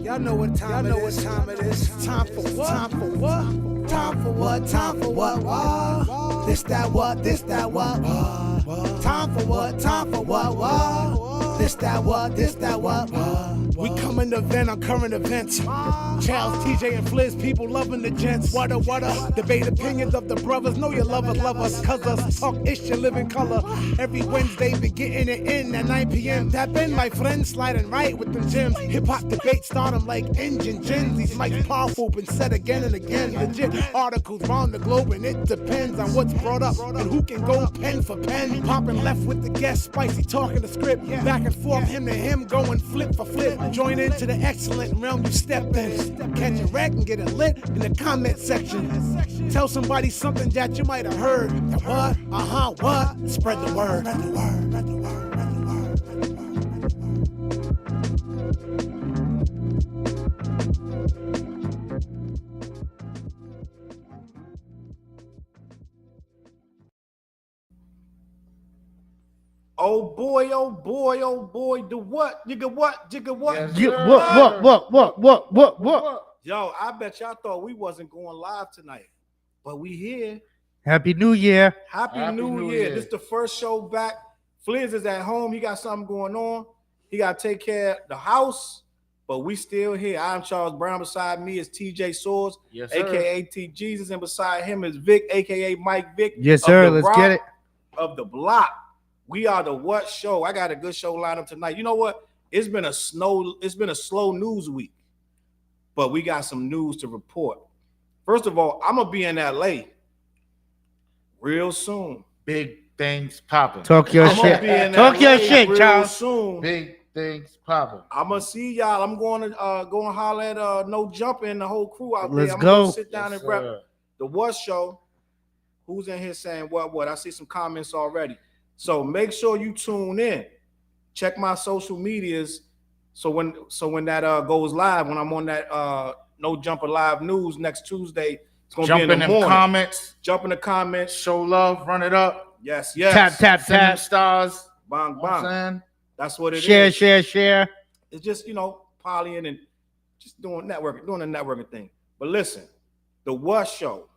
Y'all know what time it is. Time for what? Time for what? Time for what? Time for what? What? This that what? This that what? Time for what? Time for what? What? This that what? This that what? We coming to vent on current events. Charles, TJ, and Fliz, people loving the gents. What a debate opinions of the brothers. Know your lovers love us, cuz us talk ish and live in color. Every Wednesday, be getting it in at 9 p.m. Tap in, my friends, sliding right with them gems. Hip hop debate start them like engine gens. These mics powerful, been said again and again. Legit articles round the globe, and it depends on what's brought up and who can go pen for pen. Popping left with the guest, spicy talking the script. Back and forth, him to him, going flip for flip. Join into the excellent realm you step in. Catch a wreck and get it lit in the comment section. Tell somebody something that you might have heard. And what? What? Spread the word. Oh boy, oh boy, oh boy, the what? Jigga what? Jigga what? Yes, what? Yo, I bet y'all thought we wasn't going live tonight, but we here. Happy New Year. Happy New Year. This is the first show back. Fliz is at home. He got something going on. He got to take care of the house, but we still here. I'm Charles Brown. Beside me is TJ Swords, yes, a.k.a. T Jesus, and beside him is Vic, a.k.a. Mike Vic. Yes, sir. Let's get it. Of the block. We are the What Show. I got a good show lined up tonight. You know what? It's been a slow news week, but we got some news to report. First of all, I'm gonna be in LA real soon. Big things popping. Talk your shit. Talk your shit, Charles. Soon. Big things popping. I'm gonna see y'all. I'm going to holler at No Jumping, the whole crew out there. Let's I'm go. Gonna sit down and rep the What Show. Who's in here saying what? I see some comments already. So make sure you tune in. Check my social medias. So when that goes live, when I'm on that No Jumper Live News next Tuesday, it's gonna be in the morning. Comments. Jump in the comments. Show love. Run it up. Yes. Tap. Stars. Bang. That's what it is. Share. It's just polying and just doing the networking thing. But listen, the What Show.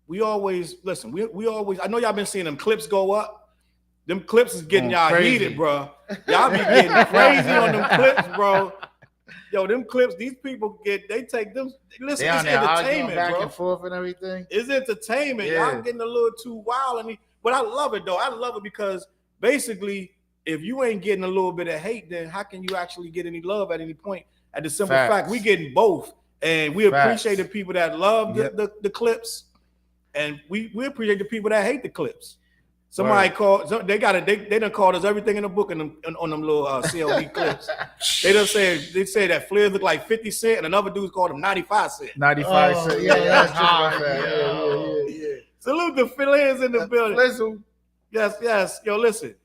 We always listen. We always. I know y'all been seeing them clips go up. Them clips is getting y'all heated, bro. Y'all be getting crazy on them clips, bro. Yo, them clips, these people they take them. Listen, it's entertainment, back bro. And forth and everything. It's entertainment. Yeah. Y'all getting a little too wild, but I love it though. I love it because basically, if you ain't getting a little bit of hate, then how can you actually get any love at any point? At the simple fact, we getting both, and we appreciate the people that love the clips, and we appreciate the people that hate the clips. Somebody called. They done called us everything in the book on them little CLB clips. They say that Flair looked like 50 Cent, and another dude called him 95 Cent. 95 Cent. Yeah, that's Yeah. Salute the Flair's in the building. Listen. Yes. Yo, listen.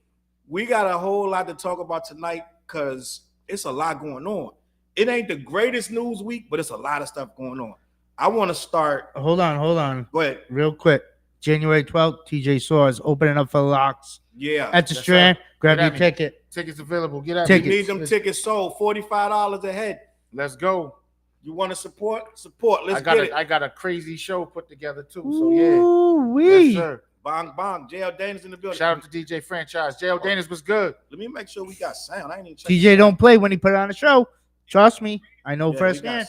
We got a whole lot to talk about tonight because it's a lot going on. It ain't the greatest news week, but it's a lot of stuff going on. I want to start. Hold on. Go ahead. Real quick. January 12th, TJ Swords opening up for locks. Yeah. At the Strand. Grab your ticket. Tickets available. Get out. You need them tickets sold. $45 a head. Let's go. You want to support? Support. Let's get it. I got a crazy show put together too. So yeah. Ooh-wee. Yes, sir. Bang. JL Dana's in the building. Shout out to DJ Franchise. JL Dana's was good. Let me make sure we got sound. I ain't even TJ don't play when he put on a show. Trust me. I know firsthand.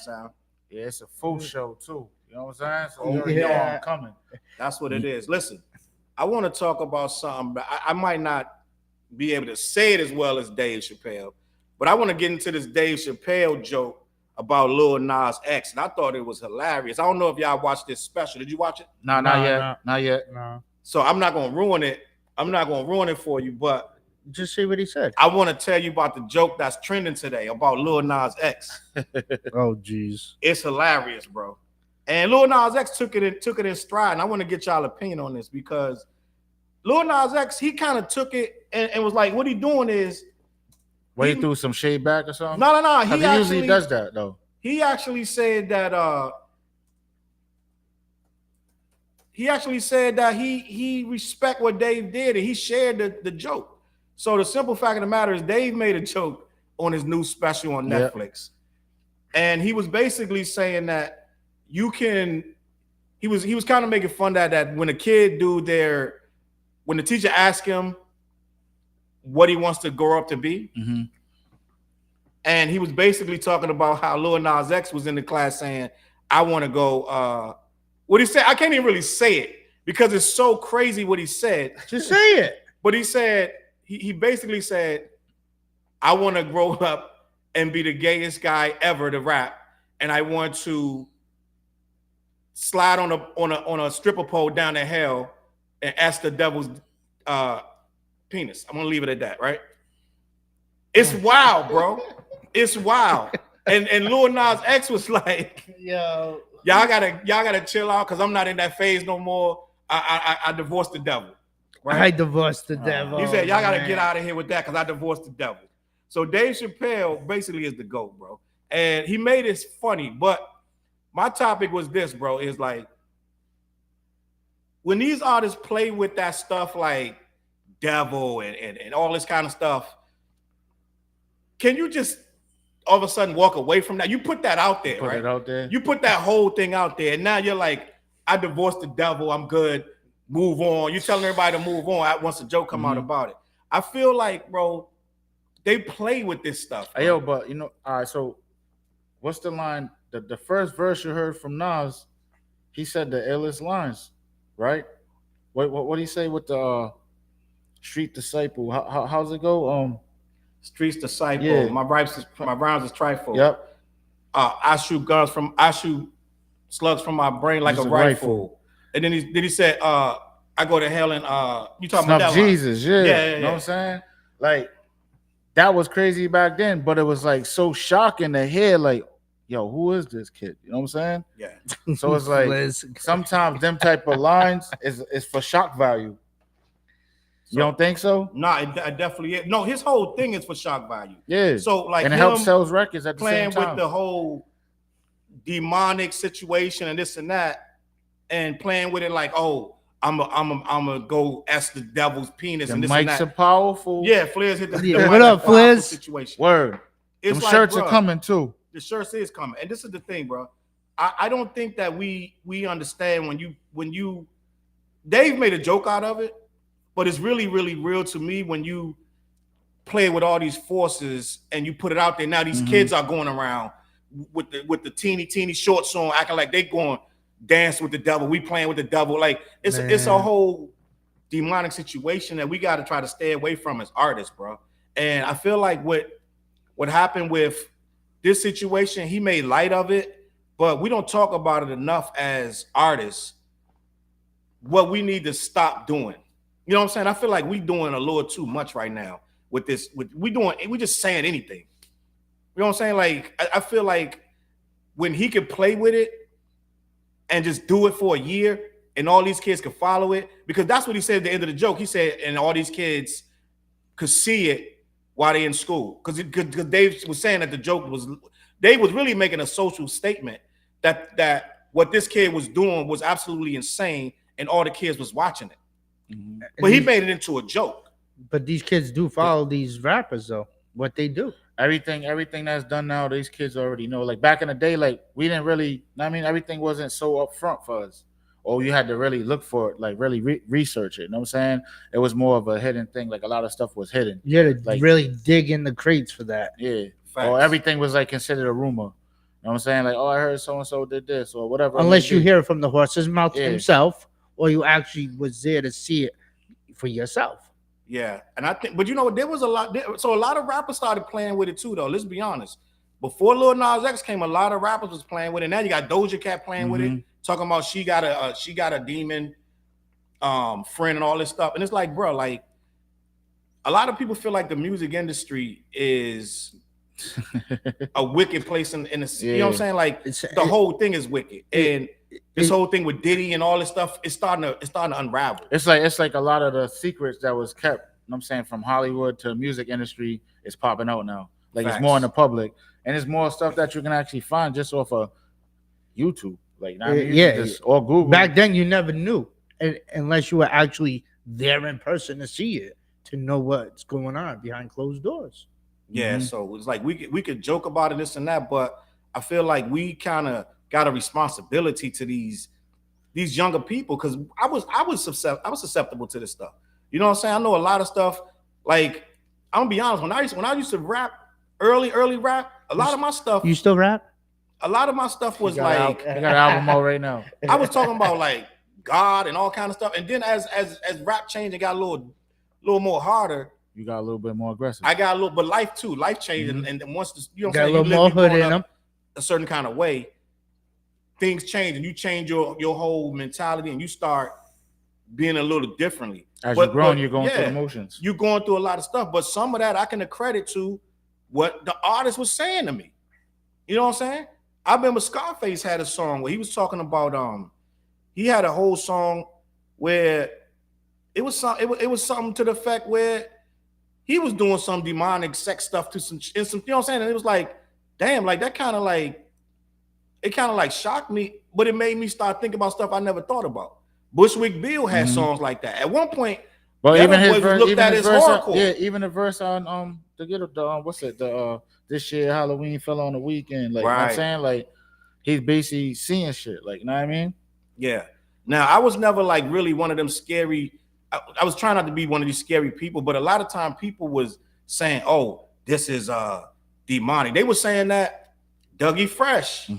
Yeah, it's a full show too. You know what I'm saying? So you know I'm coming. That's what it is. Listen, I want to talk about something, but I might not be able to say it as well as Dave Chappelle, but I want to get into this Dave Chappelle joke about Lil Nas X, and I thought it was hilarious. I don't know if y'all watched this special. Did you watch it? No, not yet. No. So I'm not going to ruin it. I'm not going to ruin it for you, but just see what he said. I want to tell you about the joke that's trending today about Lil Nas X. Oh, geez. It's hilarious, bro. And Lil Nas X took it in stride, and I want to get y'all opinion on this because Lil Nas X, he kind of took it and was like, what he doing is he threw some shade back or something? No. He usually does that though. He actually said that he respect what Dave did and he shared the joke. So the simple fact of the matter is Dave made a joke on his new special on Netflix. and he was basically saying that you can. He was kind of making fun that when a kid when the teacher asks him what he wants to grow up to be, and he was basically talking about how Lil Nas X was in the class saying, "I want to go." What he said, I can't even really say it because it's so crazy what he said. Just say it. But he said, he basically said, I want to grow up and be the gayest guy ever to rap, and I want to slide on a stripper pole down to hell and ask the devil's penis. I'm gonna leave it at that, right? It's wild, bro. It's wild. And Lil Nas X was like, yo, y'all gotta chill out because I'm not in that phase no more. I divorced the devil. Right? I divorced the devil. He said, y'all gotta get out of here with that because I divorced the devil. So Dave Chappelle basically is the GOAT, bro. And he made it funny, but my topic was this, bro, is like when these artists play with that stuff like devil and all this kind of stuff, can you just all of a sudden walk away from that? You put that out there, Put right? it out there. You put that whole thing out there, and now you're like, I divorced the devil, I'm good, move on. You're telling everybody to move on once a joke come out about it. I feel like, bro, they play with this stuff. Hey, yo, but all right, so what's the line? The first verse you heard from Nas, he said the illest lines, right? What did he say with the Street Disciple? How's it go? Streets Disciple, yeah. my rhymes is trifle. Yep. I shoot slugs from my brain like It's a rifle. And then he said, I go to hell and you talking about that Jesus, line. yeah. You know what I'm saying? Like that was crazy back then, but it was like so shocking to hear, like, yo, who is this kid? You know what I'm saying? Yeah. So it's like sometimes them type of lines is for shock value. You don't think so? No, it definitely is. No, his whole thing is for shock value. Yeah. So like, and it helps sell records at the same time. Playing with the whole demonic situation and this and that, and playing with it like, oh, I'm a go ask the devil's penis. The and this mics and that. are powerful. Yeah, Flair's hit the Yeah, what up, Flair? situation. Word. It's Them like, shirts bro, are coming too. The shirts is coming, and this is the thing, bro. I don't think that we understand when you Dave made a joke out of it, but it's really, really real to me when you play with all these forces and you put it out there. Now these kids are going around with the teeny shorts on, acting like they going dance with the devil. We playing with the devil. Like it's a whole demonic situation that we got to try to stay away from as artists, bro. And I feel like what happened with this situation, he made light of it, but we don't talk about it enough as artists. What we need to stop doing. You know what I'm saying? I feel like we doing a little too much right now with this. We just saying anything. You know what I'm saying? Like I feel like when he could play with it and just do it for a year, and all these kids could follow it, because that's what he said at the end of the joke. He said, and all these kids could see it while they in school, because Dave was saying that the joke was Dave was really making a social statement that what this kid was doing was absolutely insane, and all the kids was watching it. But he made it into a joke. But these kids do follow these rappers, though. What they do. Everything that's done now, these kids already know. Like back in the day, like we didn't really. I mean, everything wasn't so upfront for us. Or you had to really look for it, like really research it. You know what I'm saying? It was more of a hidden thing. Like a lot of stuff was hidden. You had to really dig in the crates for that. Yeah. Facts. Or everything was like considered a rumor. You know what I'm saying? Like, oh, I heard so and so did this or whatever. Unless you hear it from the horse's mouth himself, or you actually was there to see it for yourself. Yeah, and I think, but you know, there was a lot. So a lot of rappers started playing with it too, though. Let's be honest. Before Lil Nas X came, a lot of rappers was playing with it. Now you got Doja Cat playing with it, talking about she got a demon friend and all this stuff. And it's like, bro, like a lot of people feel like the music industry is a wicked place in the you know what I'm saying? Like the whole thing is wicked, and this whole thing with Diddy and all this stuff, it's starting to unravel. It's like a lot of the secrets that was kept, you know what I'm saying, from Hollywood to the music industry is popping out now. Like It's more in the public, and it's more stuff that you can actually find just off of YouTube. Like or Google. Back then you never knew, unless you were actually there in person to see it, to know what's going on behind closed doors. Yeah, so it's like we could joke about it, this and that, but I feel like we kind of got a responsibility to these younger people because I was susceptible to this stuff. You know what I'm saying? I know a lot of stuff. Like I'm gonna be honest, when I used to rap early rap, a lot of my stuff. You still rap? A lot of my stuff was You like got an album out right now. I was talking about like God and all kind of stuff, and then as rap changed and got a little more harder. You got a little bit more aggressive. I got a little, but life too. Life changed, and once the, you know, what I'm Got a saying, little more hood in them. a certain kind of way, things change, and you change your whole mentality, and you start being a little differently. As you're growing, you're going through emotions. You're going through a lot of stuff, but some of that I can accredit to what the artist was saying to me. You know what I'm saying? I remember Scarface had a song where he was talking about he had a whole song where it was something to the effect where he was doing some demonic sex stuff to some you know what I'm saying? And it was like, damn, like that kind of like shocked me, but it made me start thinking about stuff I never thought about. Bushwick Bill had songs like that. At one point, but even his verse, looked at as hardcore. Yeah, even the verse on what's it? This year Halloween fell on the weekend. Like, right. You know what I'm saying? Like, he's basically seeing shit. Like, you know what I mean? Yeah. Now, I was never like really one of them scary. I was trying not to be one of these scary people, but a lot of time people was saying, "Oh, this is demonic." They were saying that Dougie Fresh,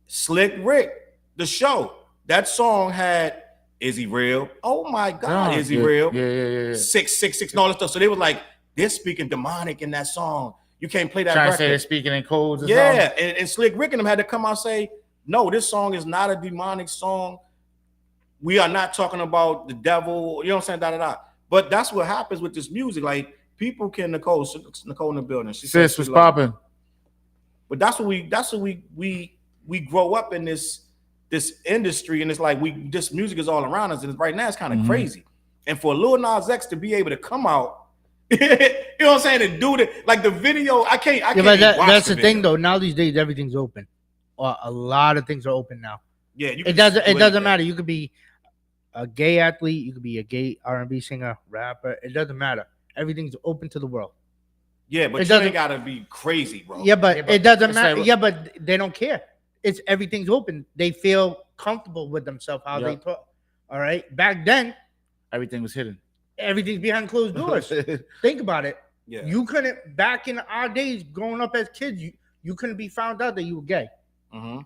Slick Rick, the show, that song had "Is He Real?" Oh my God, is he real? Yeah. 666 and all that stuff. So they were like, they're speaking demonic in that song. You can't play that. Trying record. to say they're speaking in codes. Or yeah, something. And Slick Rick and them had to come out and say, no, this song is not a demonic song. We are not talking about the devil. You know what I'm saying? But that's what happens with this music. Like people can Nicole in the building. She Sis was popping. But that's what we grow up in this industry, and it's like this music is all around us, and right now it's kind of crazy. And for Lil Nas X to be able to come out, you know what I'm saying, and do that, like the video, I can't. But that's the thing, though. Now these days, everything's open. A lot of things are open now. Yeah, it doesn't matter. You could be a gay athlete, you could be a gay R&B singer, rapper. It doesn't matter. Everything's open to the world. Yeah, but you ain't gotta be crazy, bro. Yeah, but it doesn't matter. Yeah, but they don't care. Everything's open. They feel comfortable with themselves how they talk. All right. Back then, everything was hidden. Everything's behind closed doors. Think about it. Yeah. You couldn't, back in our days, growing up as kids, you couldn't be found out that you were gay.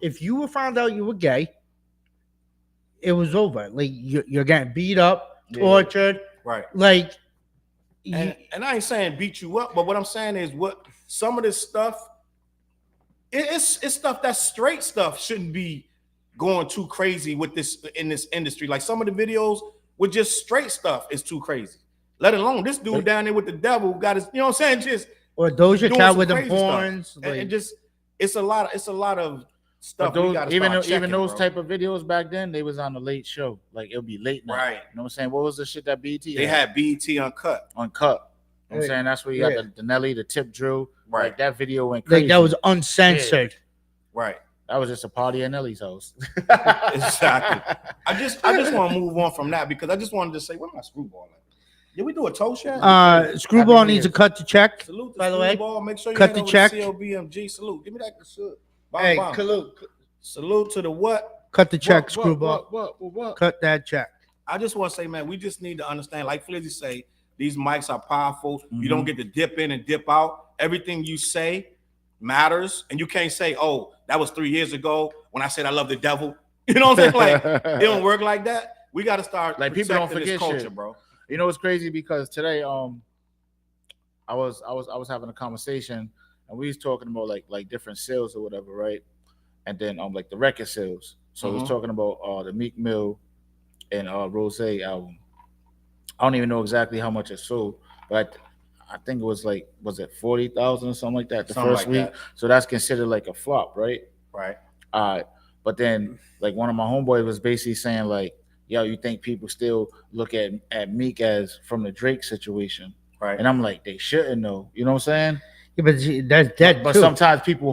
If you were found out you were gay, it was over. Like you're getting beat up, tortured. Right. Like, and I ain't saying beat you up, but what I'm saying is what some of this stuff, it's stuff that's straight stuff shouldn't be going too crazy with this in this industry. Like some of the videos with just straight stuff is too crazy. Let alone this dude down there with the devil got his, you know what I'm saying? Just or Doja Cat with them horns. Like, and just it's a lot of stuff. Those, even those type of videos back then, they was on the late show. Like it'll be late night. Right. You know what I'm saying? What was the shit that BET They had BET Uncut. You know what I'm saying? That's where you got the Nelly, the tip drill. Right. Like that video went crazy. Like that was uncensored. Right. That was just a party at Nelly's house. Exactly. I just want to move on from that because I just wanted to say, where my screwball at? Did we do a toast yet? Screwball needs to cut the check. Salute by the way. Make sure you cut the check. CLBMG. Salute. Give me that. Hey, salute to the what? Cut the check, Screwball. What? Cut that check. I just want to say, man, we just need to understand, like Flizzy say, these mics are powerful. You don't get to dip in and dip out. Everything you say matters, and you can't say, "Oh, that was 3 years ago when I said I love the devil." You know what I'm saying? Like it don't work like that. We got to start like people don't forget this culture, shit, bro. You know, it's crazy because today, I was having a conversation and we was talking about like different sales or whatever, right? And then like the record sales. So we was talking about the Meek Mill and Rose album. I don't even know exactly how much it sold, but I think it was like, was it 40,000 or something like that the first week? So that's considered like a flop, right? Right. But then like one of my homeboys was basically saying like, yo, you think people still look at Meek as from the Drake situation? Right. And I'm like, they shouldn't know. You know what I'm saying? Yeah, but that's dead. But sometimes people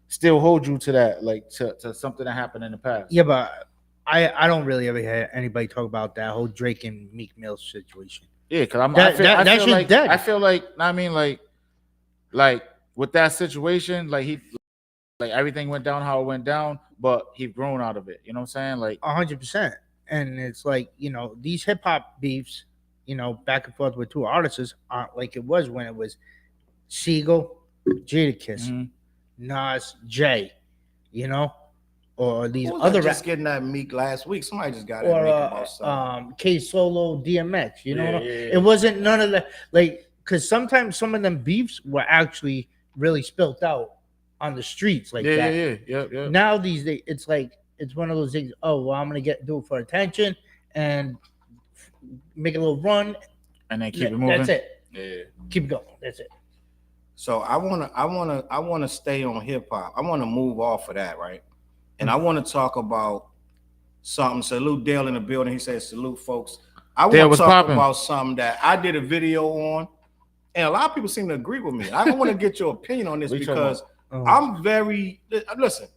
still hold you to that, like to something that happened in the past. Yeah, but I don't really ever hear anybody talk about that whole Drake and Meek Mill situation. Yeah, because I feel like I mean like with that situation, like he like everything went down how it went down, but he's grown out of it. You know what I'm saying? Like 100%. And it's like, you know, these hip hop beefs, you know, back and forth with two artists aren't like it was when it was Siegel, Jadakiss, Nas, Jay, you know, or these other just getting that Meek last week. Somebody just got or Meek about something. K Solo, DMX. You know, it wasn't none of that. Like, because sometimes some of them beefs were actually really spilt out on the streets like that. Yeah. Now these days, it's like it's one of those things. Oh, well, I'm gonna do it for attention and make a little run, and then keep it moving. That's it. Yeah, keep going. That's it. So I wanna stay on hip hop. I wanna move off of that, right? And I want to talk about something. Salute Dale in the building. He says, salute folks. I want to talk about something that I did a video on, and a lot of people seem to agree with me. I want to get your opinion on this because I'm very, listen,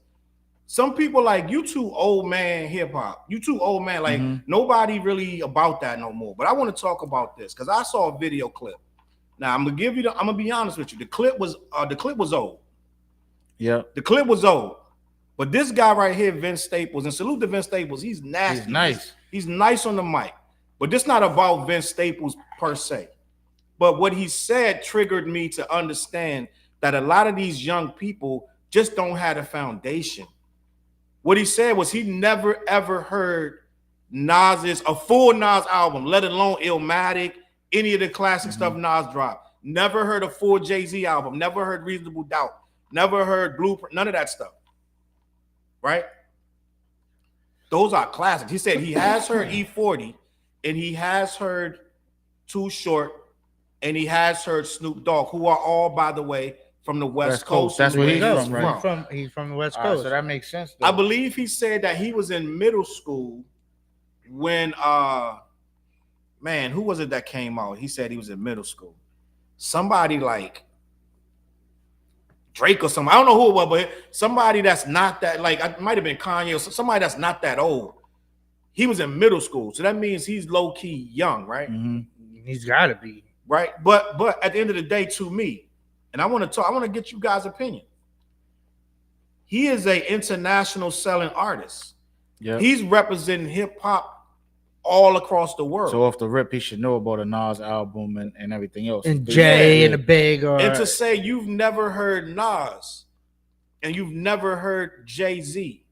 some people like, you too old man hip hop. You too old man. Like nobody really about that no more. But I want to talk about this because I saw a video clip. Now I'm gonna be honest with you. The clip was old. Yeah. The clip was old. But this guy right here, Vince Staples, and salute to Vince Staples, he's nasty. He's nice. He's nice on the mic. But this not about Vince Staples per se. But what he said triggered me to understand that a lot of these young people just don't have a foundation. What he said was he never ever heard a full Nas album, let alone Illmatic, any of the classic stuff Nas dropped. Never heard a full Jay-Z album, never heard Reasonable Doubt, never heard Blueprint, none of that stuff. Right? Those are classics. He said he has heard E40 and he has heard Too Short and he has heard Snoop Dogg, who are all, by the way, from the West Coast. That's where he's from, right? He's from the West Coast. So that makes sense, though. I believe he said that he was in middle school when who was it that came out? He said he was in middle school. Somebody like Drake or something. I don't know who it was, but somebody that's not that, like, it might have been Kanye or somebody that's not that old. He was in middle school. So that means he's low-key young, right? He's got to be. Right? But at the end of the day, to me, and I want to get you guys' opinion. He is an international selling artist. Yeah. He's representing hip-hop all across the world. So off the rip, he should know about a Nas album and everything else. And Jay and a Big. And to say you've never heard Nas and you've never heard Jay-Z,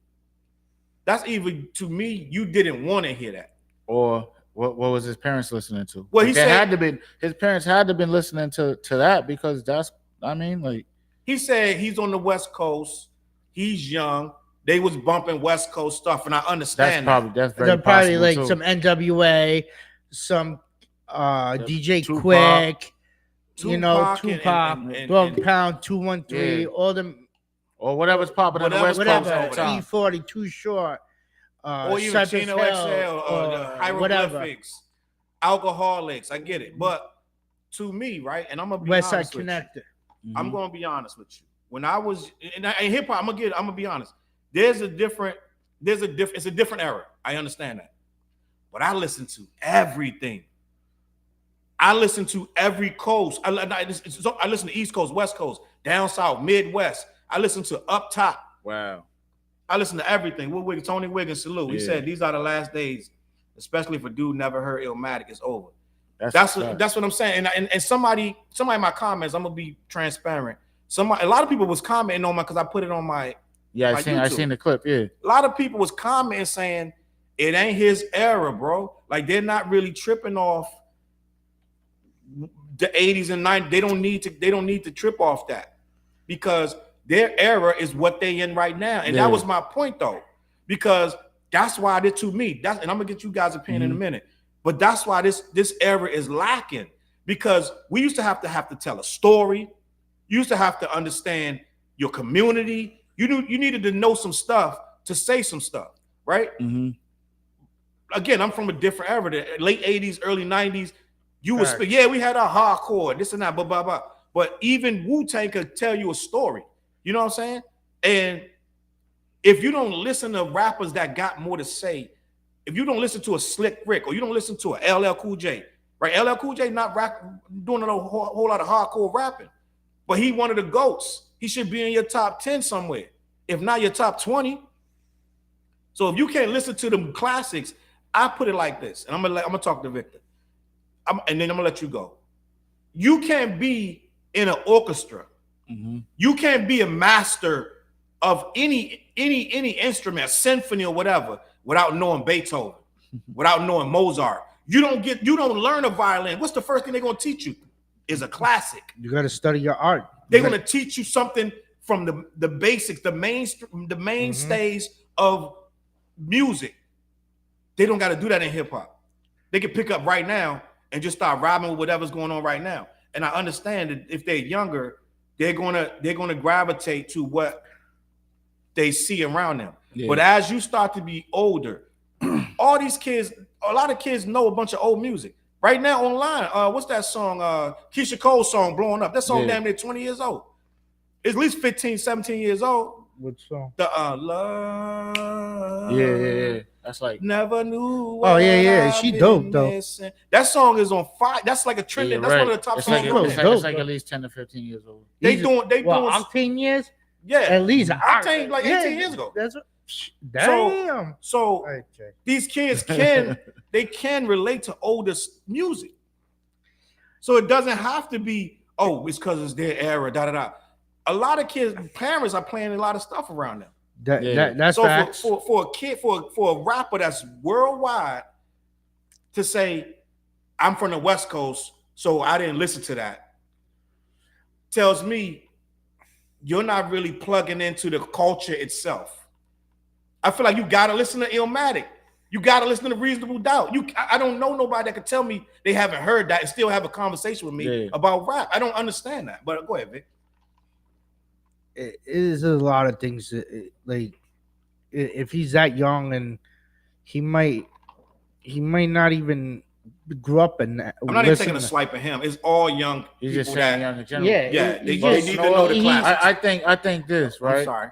that's even, to me, you didn't want to hear that. Or what was his parents listening to? Well, he said his parents had to been listening to that because that's, I mean, like. He said he's on the West Coast. He's young. They was bumping West Coast stuff, and I understand. That's probably like too. Some NWA, some DJ Quick, Tupac, and 12 Pound, 213, all them, or whatever's popping on the West Coast. E40, Too Short, or even Chino XL, or Hieroglyphics, Alcoholics. I get it, but to me, right, and I'm gonna be West Side honest Connector. I'm gonna be honest with you. When I was in hip hop, I'm gonna be honest. It's a different era. I understand that. But I listen to everything. I listen to every coast. I listen to East Coast, West Coast, down south, Midwest. I listen to up top. Wow. I listen to everything. Tony Wiggins, salute. He said these are the last days, especially if a dude never heard Illmatic. It's over. That's what I'm saying. And somebody in my comments, I'm gonna be transparent. A lot of people was commenting on because I put it on my. Yeah, I seen the clip. Yeah, a lot of people was commenting saying it ain't his era, bro. Like they're not really tripping off the 80s and 90s. They don't need to trip off that because their era is what they in right now. And that was my point though, because that's why to me. And I'm gonna get you guys' opinion in a minute. But that's why this era is lacking because we used to have to tell a story. You used to have to understand your community. You needed to know some stuff to say some stuff, right? Again, I'm from a different era, the late 80s, early 90s. You would speak, we had our hardcore, this and that, blah, blah, blah. But even Wu-Tang could tell you a story. You know what I'm saying? And if you don't listen to rappers that got more to say, if you don't listen to a Slick Rick or you don't listen to a LL Cool J, right? LL Cool J not doing a whole lot of hardcore rapping, but he one of the GOATs. He should be in your top 10 somewhere. if not your top 20. So if you can't listen to them classics, I put it like this, and I'm gonna talk to Victor, and then I'm gonna let you go. You can't be in an orchestra. Mm-hmm. You can't be a master of any instrument, symphony or whatever, without knowing Beethoven, without knowing Mozart. You don't learn a violin. What's the first thing they're gonna teach you? Is a classic. You got to study your art. They're gonna teach you something from the basics, the mainstays of music. They don't got to do that in hip hop. They can pick up right now and just start rhyming with whatever's going on right now. And I understand that if they're younger, they're gonna gravitate to what they see around them. Yeah. But as you start to be older, all these kids, a lot of kids know a bunch of old music. Right now online, what's that song? Keisha Cole's song, Blowing Up. That song damn near 20 years old. It's at least 15, 17 years old. What song? The Love. Yeah. That's like Never Knew. Oh yeah. She dope though. Missing. That song is on fire. That's like a trending. That's one of the top songs. It's like at least 10 to 15 years old. They doing 18 years? Yeah. At least Octane like 18 years ago. That's damn. So these kids can relate to older music. So it doesn't have to be, it's because it's their era, A lot of kids, parents are playing a lot of stuff around them. That's so facts. For a kid, for a rapper that's worldwide to say, I'm from the West Coast, so I didn't listen to that, tells me you're not really plugging into the culture itself. I feel like you gotta listen to Illmatic. You gotta listen to Reasonable Doubt. I don't know nobody that can tell me they haven't heard that and still have a conversation with me about rap. I don't understand that. But go ahead, Vic. It is a lot of things that, like, if he's that young, and he might not even grew up in that. I'm not even taking a swipe at him. It's all young. He's just saying young in general. They need to know the classics. I think this, right? I'm sorry.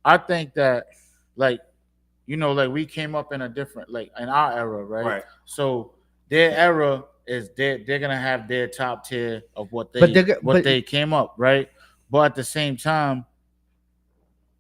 I think that, like, like we came up in a different, like, in our era, right? So their era is they're gonna have their top tier of what they came up, right? But at the same time,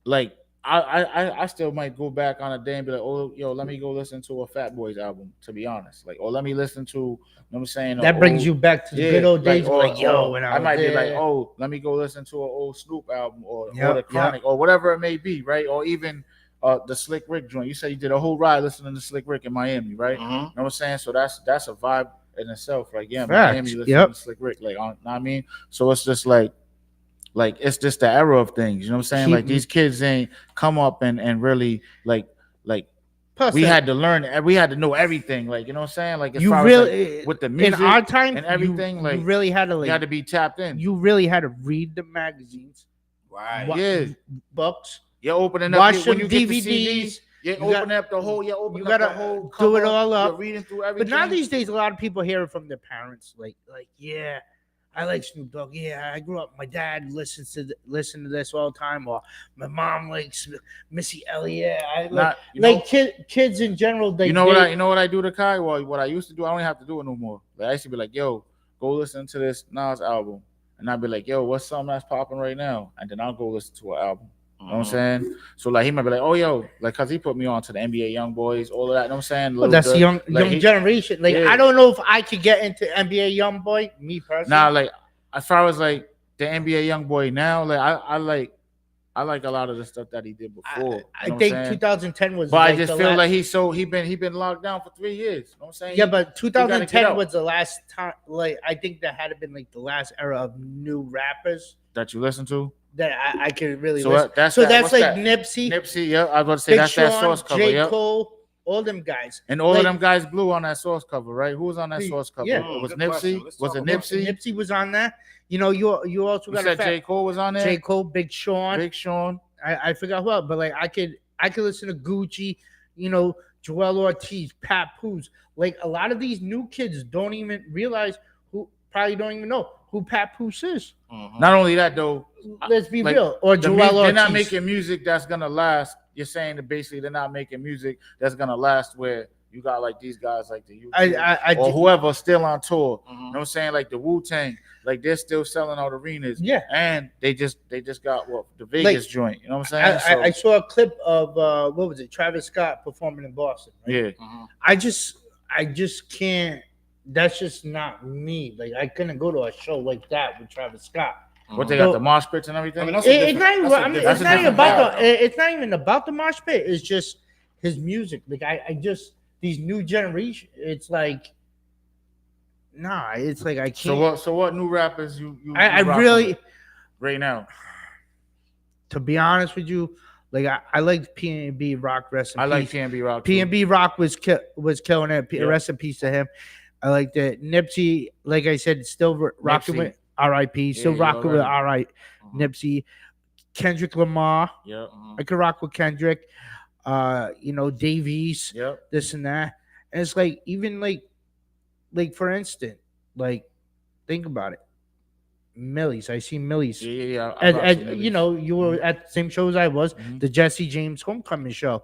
like, I still might go back on a day and be like, let me go listen to a Fat Boys album, to be honest. Like, or let me listen to, you know what I'm saying? That brings you back to the good old days. When I might be like, let me go listen to an old Snoop album or the Chronic or whatever it may be, right? Or even the Slick Rick joint. You said you did a whole ride listening to Slick Rick in Miami, right? You know what I'm saying? So that's a vibe in itself. Like, Miami listening to Slick Rick. Like, know what I mean? So it's just like it's just the era of things. You know what I'm saying? Like, these kids ain't come up and really like we had to learn. We had to know everything. Like, you know what I'm saying? Like, as far as, like, with the music in our time and everything, you really had to, like, you had to be tapped in. You really had to read the magazines, right? Books. You're opening up. Watch when some you get DVDs. The CDs, you open up the whole. You open up the whole. Cover, do it all up. You're reading through everything. But now these days, a lot of people hear it from their parents. Like, I like Snoop Dogg. Yeah, I grew up. My dad listens to this all the time. Or my mom likes Missy Elliott. Kids in general. What I do to Kai? Well, what I used to do, I don't have to do it no more. Like, I used to be like, yo, go listen to this Nas album, and I'd be like, yo, what's something that's popping right now? And then I'll go listen to an album. You know what I'm saying? So, like, he might be like, oh, yo, like, because he put me on to the NBA Young Boys, all of that. You know what I'm saying? Well, that's the young generation. Like, I don't know if I could get into NBA Young Boy, me personally. Nah, like, as far as, like, the NBA Young Boy now, like, I like a lot of the stuff that he did before. I think 2010 was. But like, I just feel like he been locked down for 3 years. You know what I'm saying? Yeah, but 2010 was the last time. Like, I think that had been like the last era of new rappers that you listen to. That I could really so listen. That's like that? Nipsey. Yeah, I was about to say that's that source cover. J. Cole, all them guys. And all of them guys blew on that source cover, right? Who was on that source cover? Yeah. It was Nipsey. Was it Nipsey? Nipsey was on that. You also got to say J. Cole was on there? J. Cole, Big Sean. I forgot who else, but like I could listen to Gucci, Joel Ortiz, Papoose. Like, a lot of these new kids don't even realize probably don't even know who Papoose is. Not only that, though. Let's be real. Or Joel Ortiz. They're not making music that's gonna last. You're saying that basically they're not making music that's gonna last where you got like these guys like the U2 or whoever still on tour. You know what I'm saying? Like the Wu-Tang. like they're still selling out arenas. Yeah. And they just got the Vegas joint. You know what I'm saying? I saw a clip of what was it? Travis Scott performing in Boston. Right? Yeah. Mhm. I just can't. That's just not me. Like I couldn't go to a show like that with Travis Scott. What they got, the mosh pits and everything? I mean, It's not even. I mean, it's not even about vibe, the. It's not even about the mosh pit. It's just his music. Like I just these new generation. It's like, nah. It's like I can't. So what new rappers you I rocking really, with right now? to be honest with you, like I liked P&B Rock. Rest in I peace. like P&B Rock. P&B Rock was killing it. Yeah. Rest in peace to him. I like that. Nipsey, like I said, still rocking Nipsey. with R.I.P. Still Yeah, rocking with already. Nipsey. Kendrick Lamar. Yep. I could rock with Kendrick. Dave East, Yep. this and that. And it's like, even like for instance, like think about it. Millie's. I see Millie's. Yeah. And you were at the same show as I was, Mhm. the Jesse James Homecoming show.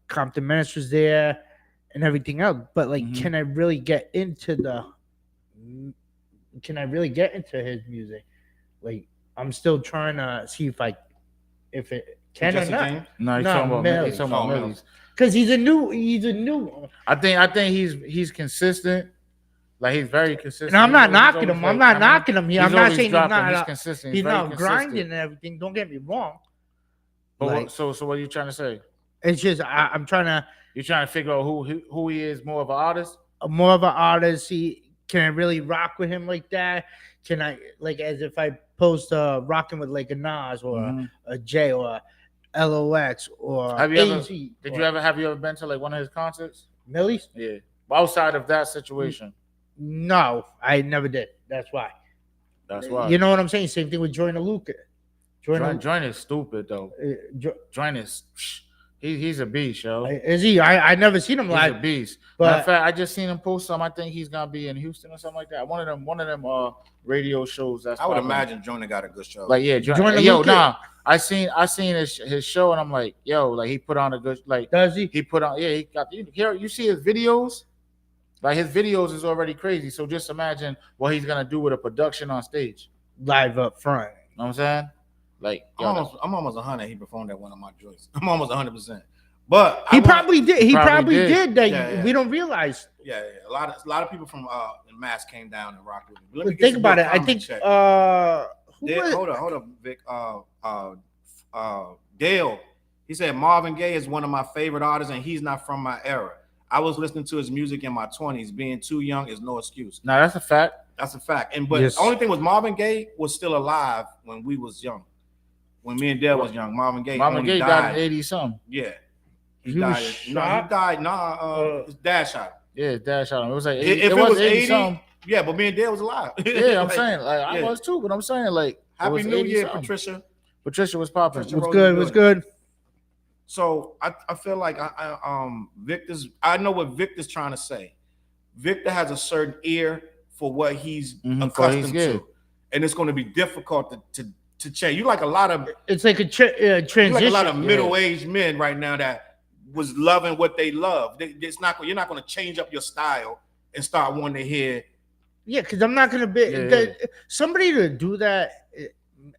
Compton Menace was there and everything else. But like, Mhm. can I really get into his music? Like, I'm still trying to see if it can Jesse or not. James? No, he's No, talking about Millie. he's talking about Oh, Millie's. Because he's a new. I think he's consistent. Like he's very consistent. And I'm not He's knocking always him. like- I'm not I mean, knocking him here. I'm not always saying dropping. he's He's consistent. He's very not consistent. grinding and everything. Don't get me wrong. But Like, so what are you trying to say? it's just I'm trying to You're trying to figure out who he is, more of an artist? more of an artist. Can I really rock with him like that? Can I, like, as if I post rocking with like a Nas or Mhm. a J or a LOX or Have you ever- AZ Have you ever been to like one of his concerts? Millie's? Yeah. Outside of that situation. No, I never did. That's why. That's why. You know what I'm saying? Same thing with Joyner Luca. Joyner is stupid though. Joyner is he's a beast, yo. Is he? I never seen him He's a live. beast. but- Matter of fact, I just seen him post some. I think he's gonna be in Houston or something like that. One of them radio shows. That's I would popping. imagine Jonah got a good show. Like Joyner yo, Luca- nah. I seen his show and I'm like, yo, like he put on a good Does he? he put on he got you see his videos. Like his videos is already crazy. So just imagine what he's gonna do with a production on stage. Live up front. You know what I'm saying? Like yo, I'm almost 100. He performed at one of my joints. I'm almost 100%. But He probably did. He probably did that. Yeah. We don't realize. Yeah. A lot of people from Mass came down and rocked with me. Let me But get think some about good it. I comment think check. who was it? Hold up, Vic. Dale. He said Marvin Gaye is one of my favorite artists, and he's not from my era. I was listening to his music in my 20s. Being too young is no excuse. nah, that's a fact. That's a fact. But Yes. the only thing was Marvin Gaye was still alive when we was young. When me and Dale was young, Marvin Gaye Gaye died in 80 something. Yeah. He was shot? He died. His dad shot him. Yeah, his dad shot him. It was like 80, If it was 80, something. yeah, but me and Dale was alive. Yeah, I'm Like, saying I yeah. was too, but I'm saying like it Happy was New 80 Year, something. Patricia. Patricia was popping. Patricia Was Rose good. Was good. So I feel like Victor's. I know what Victor's trying to say. Victor has a certain ear for what he's accustomed to, and it's going to be difficult to change. You like a lot of It's like a transition. you like a lot of middle-aged men right now that was loving what they love. It's not. You're not going to change up your style and start wanting to hear. Yeah, because I'm not gonna be Yeah. somebody to do that.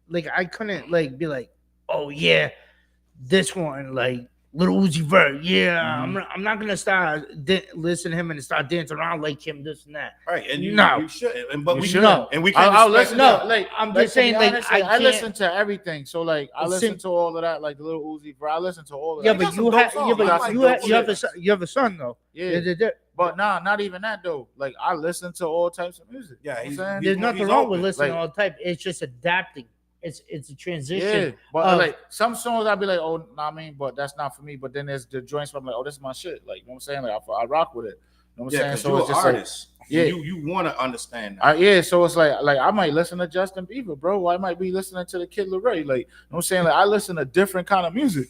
Like I couldn't like be like, oh yeah, this one like Little Uzi Vert. Yeah, I'm not gonna start listen to him and start dancing around like him, this and that. Right, and you shouldn't. And You we shouldn't. No. and we can't I'll respect- listen. No, To, like I'm like, just saying, to be like, honest, I I can't- listen to everything. So like I It's listen sim- to all of that, like the Little Uzi Vert. I listen to all of Yeah, that. but got some you dope have songs. yeah, but I like you dope have shit. you have a son though. Yeah. But nah, not even that though. Like I listen to all types of music. Yeah, You know what I'm saying? There's nothing wrong with open. listening Like- to all type. It's just adapting. It's a transition. Yeah, but of- like some songs I'll be like, oh, nah, I mean, but that's not for me. But then there's the joints where I'm like, oh, this is my shit. Like, you know what I'm saying? Like, I rock with it. You know what I'm Yeah, saying? because So you're it's an just artist. like, yeah, You want to understand that. yeah. So it's like I might listen to Justin Bieber, bro. I might be listening to the Kid Laroi. Like, you know what I'm saying? Like, I listen to different kind of music.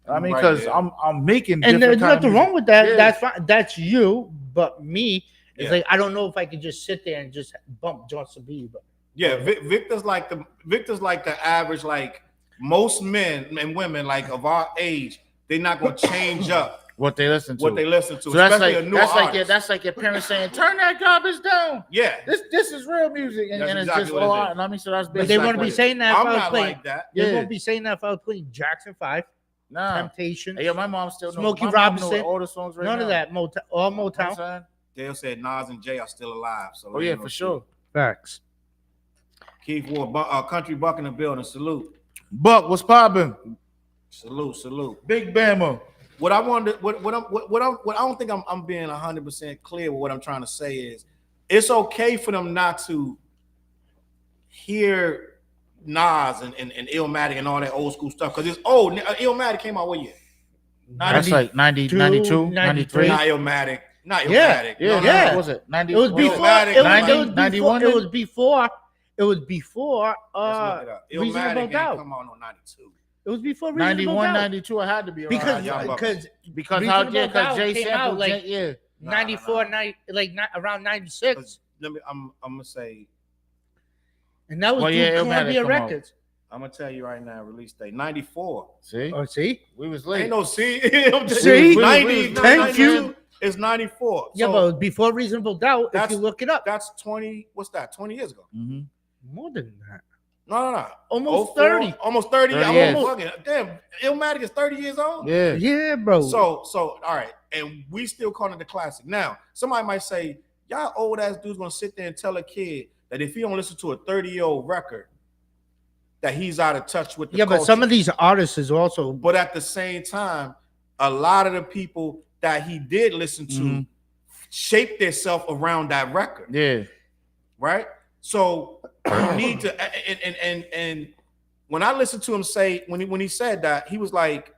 I mean, Right, because yeah. I'm making and different there's kind of nothing music. wrong with that. Yeah. That's fine. That's you. But me, it's Yeah. like I don't know if I could just sit there and just bump Justin Bieber. Yeah, Victor's like the average, like most men and women like of our age, they're not gonna change up what they listen to. So that's especially like a new artist. that's like your parents saying, "Turn that garbage down." Yeah, this is real music, and it's exactly just what it is. I mean, so that's But they wouldn't be saying that if I'm I was not playing. like that. They won't be saying that if I was playing Jackson 5, Temptations. Hey, yo, my mom still Smokey knows Robinson. all the songs right None now. of that. All You know what I'm Motown. saying? Dale said Nas and Jay are still alive. So Oh yeah, for sure. Facts. Keith Ward, Country Buck in the building. Salute. Buck, what's popping? Salute. Big Bama. What I wanted, what I don't think I'm being 100% clear with what I'm trying to say is, it's okay for them not to hear Nas and Illmatic and all that old school stuff because it's old. Illmatic came out what year? That's like 90, 92, 93. Not Illmatic. Yeah. Yeah. What was it? 90. It was before. Illmatic, It was 91. It was before. It was before. Let's look it up. Reasonable Illmatic didn't Doubt. come out on 92. It was before Reasonable 91, Doubt. 92. I had to be around. Because because Jay came sampled out like yeah. 94, around 96, I'm gonna say. and that was Columbia Records. I'm gonna tell you right now, release date 94. See, Oh, see, we was late. Ain't no see. See? 90, Thank you. It's 94. Yeah, So but before Reasonable Doubt, if you look it up, that's 20. What's that? 20 years ago. Mm-hmm. more than that. No. Almost 04, 30. Almost 30. 30 I'm years. almost fucking damn. Illmatic is 30 years old. Yeah. Yeah, bro. So all right, and we still calling it the classic. Now, somebody might say, y'all old ass dudes gonna sit there and tell a kid that if he don't listen to a 30-year-old record, that he's out of touch with the culture. But some of these artists is also. But at the same time, a lot of the people that he did listen to shaped themselves around that record. Yeah. Right? So you need to and when I listened to him say when he said that, he was like,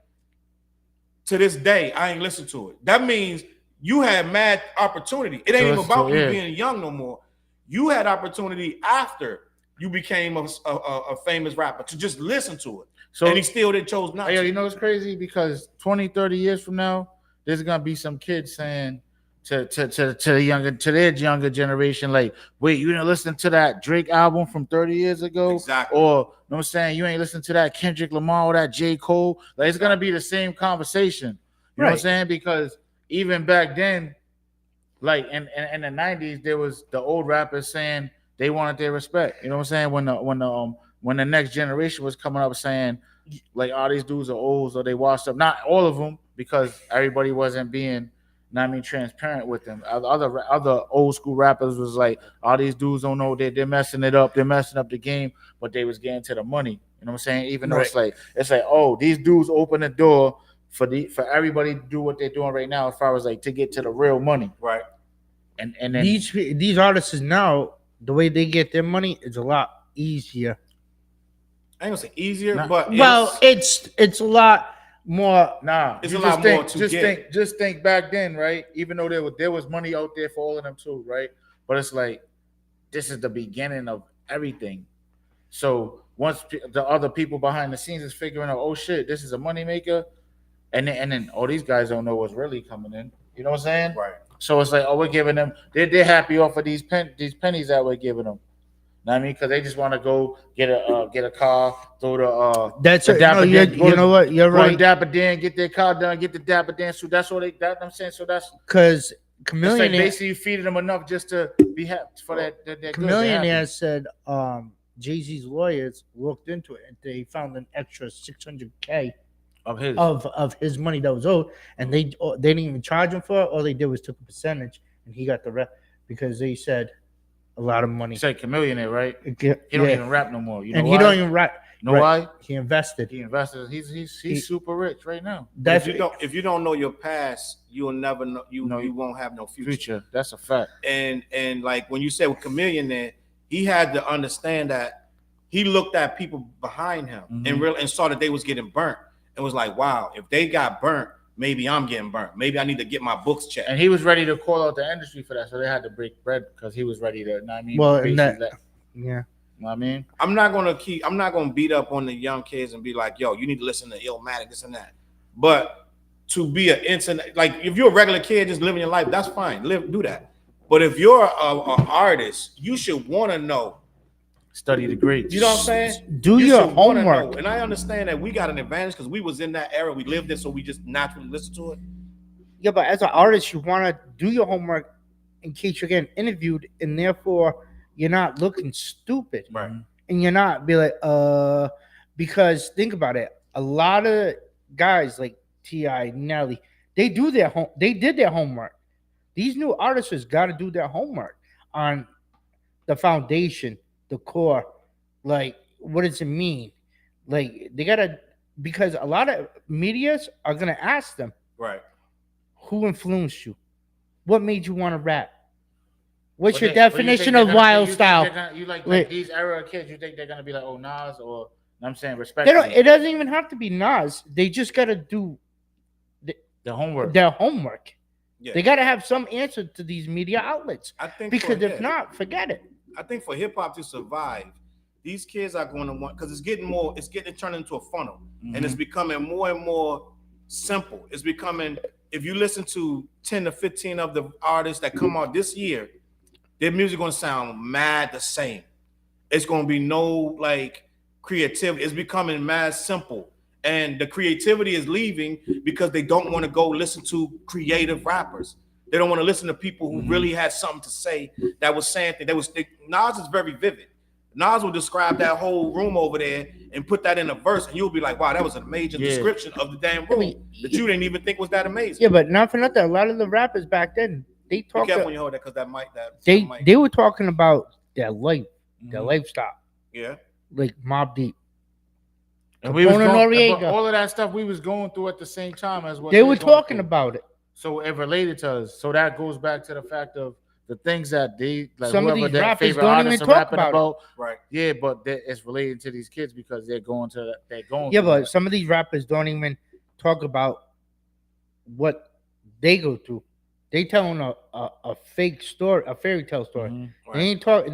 to this day, I ain't listened to it. That means you had mad opportunity. It ain't even about you being young no more. You had opportunity after you became a famous rapper to just listen to it. So, and he still chose not to. You know it's crazy because 20, 30 years from now, there's gonna be some kids saying to their younger generation, like, wait, you didn't listen to that Drake album from 30 years ago? Exactly. Or, you know what I'm saying, you ain't listened to that Kendrick Lamar or that J. Cole. Like, it's gonna be the same conversation. You know what I'm saying? Because even back then, like in the 90s, there was the old rappers saying they wanted their respect. You know what I'm saying? When the next generation was coming up saying, like, all these dudes are old or they washed up. Not all of them, because everybody wasn't being, transparent with them. Other old school rappers was like, all these dudes don't know, they're messing it up, they're messing up the game, but they was getting to the money. You know what I'm saying? Even though it's like, oh, these dudes open the door for everybody to do what they're doing right now, as far as like to get to the real money. Right. And then these artists now, the way they get their money is a lot easier. I ain't gonna say easier, but it's a lot more. Nah, it's a lot more to get. Just think back then, right? Even though there was money out there for all of them too, right? But it's like, this is the beginning of everything. So once the other people behind the scenes is figuring out, oh shit, this is a moneymaker, and then these guys don't know what's really coming in. You know what I'm saying? Right. So it's like, oh, we're giving them. They're happy off of these pennies that we're giving them. Know what I mean? Because they just want to go get a car, throw the that's the it. Dapper No, Dan, you know what? You're go to right. Dapper Dan, get their car done, get the Dapper Dan. So that's what I'm saying. So that's because Chameleon, like basically feeding them enough just to be happy for that. Chameleon said Jay-Z's lawyers looked into it and they found an extra $600K of his money that was owed, and they didn't even charge him for it. All they did was took a percentage, and he got the rest because they said a lot of money. You say Chameleon, right? He don't even rap no more. You know and why? He don't even rap. You know why? He invested. He's super rich right now. If you don't know your past, you will never know. You won't have no future. That's a fact. And like when you said with Chameleon, there, he had to understand that he looked at people behind him and saw that they was getting burnt, and was like, wow, if they got burnt, maybe I'm getting burnt. Maybe I need to get my books checked. And he was ready to call out the industry for that, so they had to break bread because he was ready to. You know what I mean? Well, yeah. You know what I mean? I'm not gonna beat up on the young kids and be like, yo, you need to listen to Illmatic, this and that. But to be an internet, like if you're a regular kid just living your life, that's fine. Do that. But if you're an artist, you should want to know. Study the greats. You know what I'm saying? Do your homework. And I understand that we got an advantage because we was in that era. We lived it, so we just naturally listen to it. Yeah, but as an artist, you want to do your homework in case you're getting interviewed, and therefore you're not looking stupid, Right. and you're not be like, because think about it, a lot of guys like T.I., Nelly, they did their homework. These new artists got to do their homework on the foundation, the core, like what does it mean? Like they gotta, because a lot of medias are gonna ask them, Right. who influenced you? What made you want to rap? What's But your they- but you definition think of they're gonna- wild you think style? they're gonna- You like Wait. these era kids? You think they're gonna be like, oh, Nas, or I'm saying respect? They don't. It doesn't even have to be Nas. They just gotta do The homework. their homework. Yeah. They gotta have some answer to these media outlets. I think Because for, if not, forget it. I think for hip hop to survive, these kids are going to want, because it's getting turned into a funnel, and it's becoming more and more simple. It's becoming, if you listen to 10 to 15 of the artists that come out this year, their music going to sound mad the same. It's going to be no like creativity. It's becoming mad simple. And the creativity is leaving because they don't want to go listen to creative rappers. They don't want to listen to people who really had something to say, that was saying things. Nas is very vivid. Nas will describe that whole room over there and put that in a verse, and you'll be like, wow, that was an amazing description of the damn room that you didn't even think was that amazing. Yeah, but not for nothing. A lot of the rappers back then, they Be talked. careful when you hold that, because that might They were talking about their life, their lifestyle, yeah. like Mobb Deep. And we was Capone going, Noriega. but all of that stuff we was going through at the same time as what They were going talking through. about it. So it related to us. So that goes back to the fact of the things that they like. Some of whoever these their rappers favorite don't even artists are talk rapping about it. Right. Yeah, but it's related to these kids because they're going. Yeah, through but that. some of these rappers don't even talk about what they go through. They telling a fake story, a fairy tale story. Mhm. Right.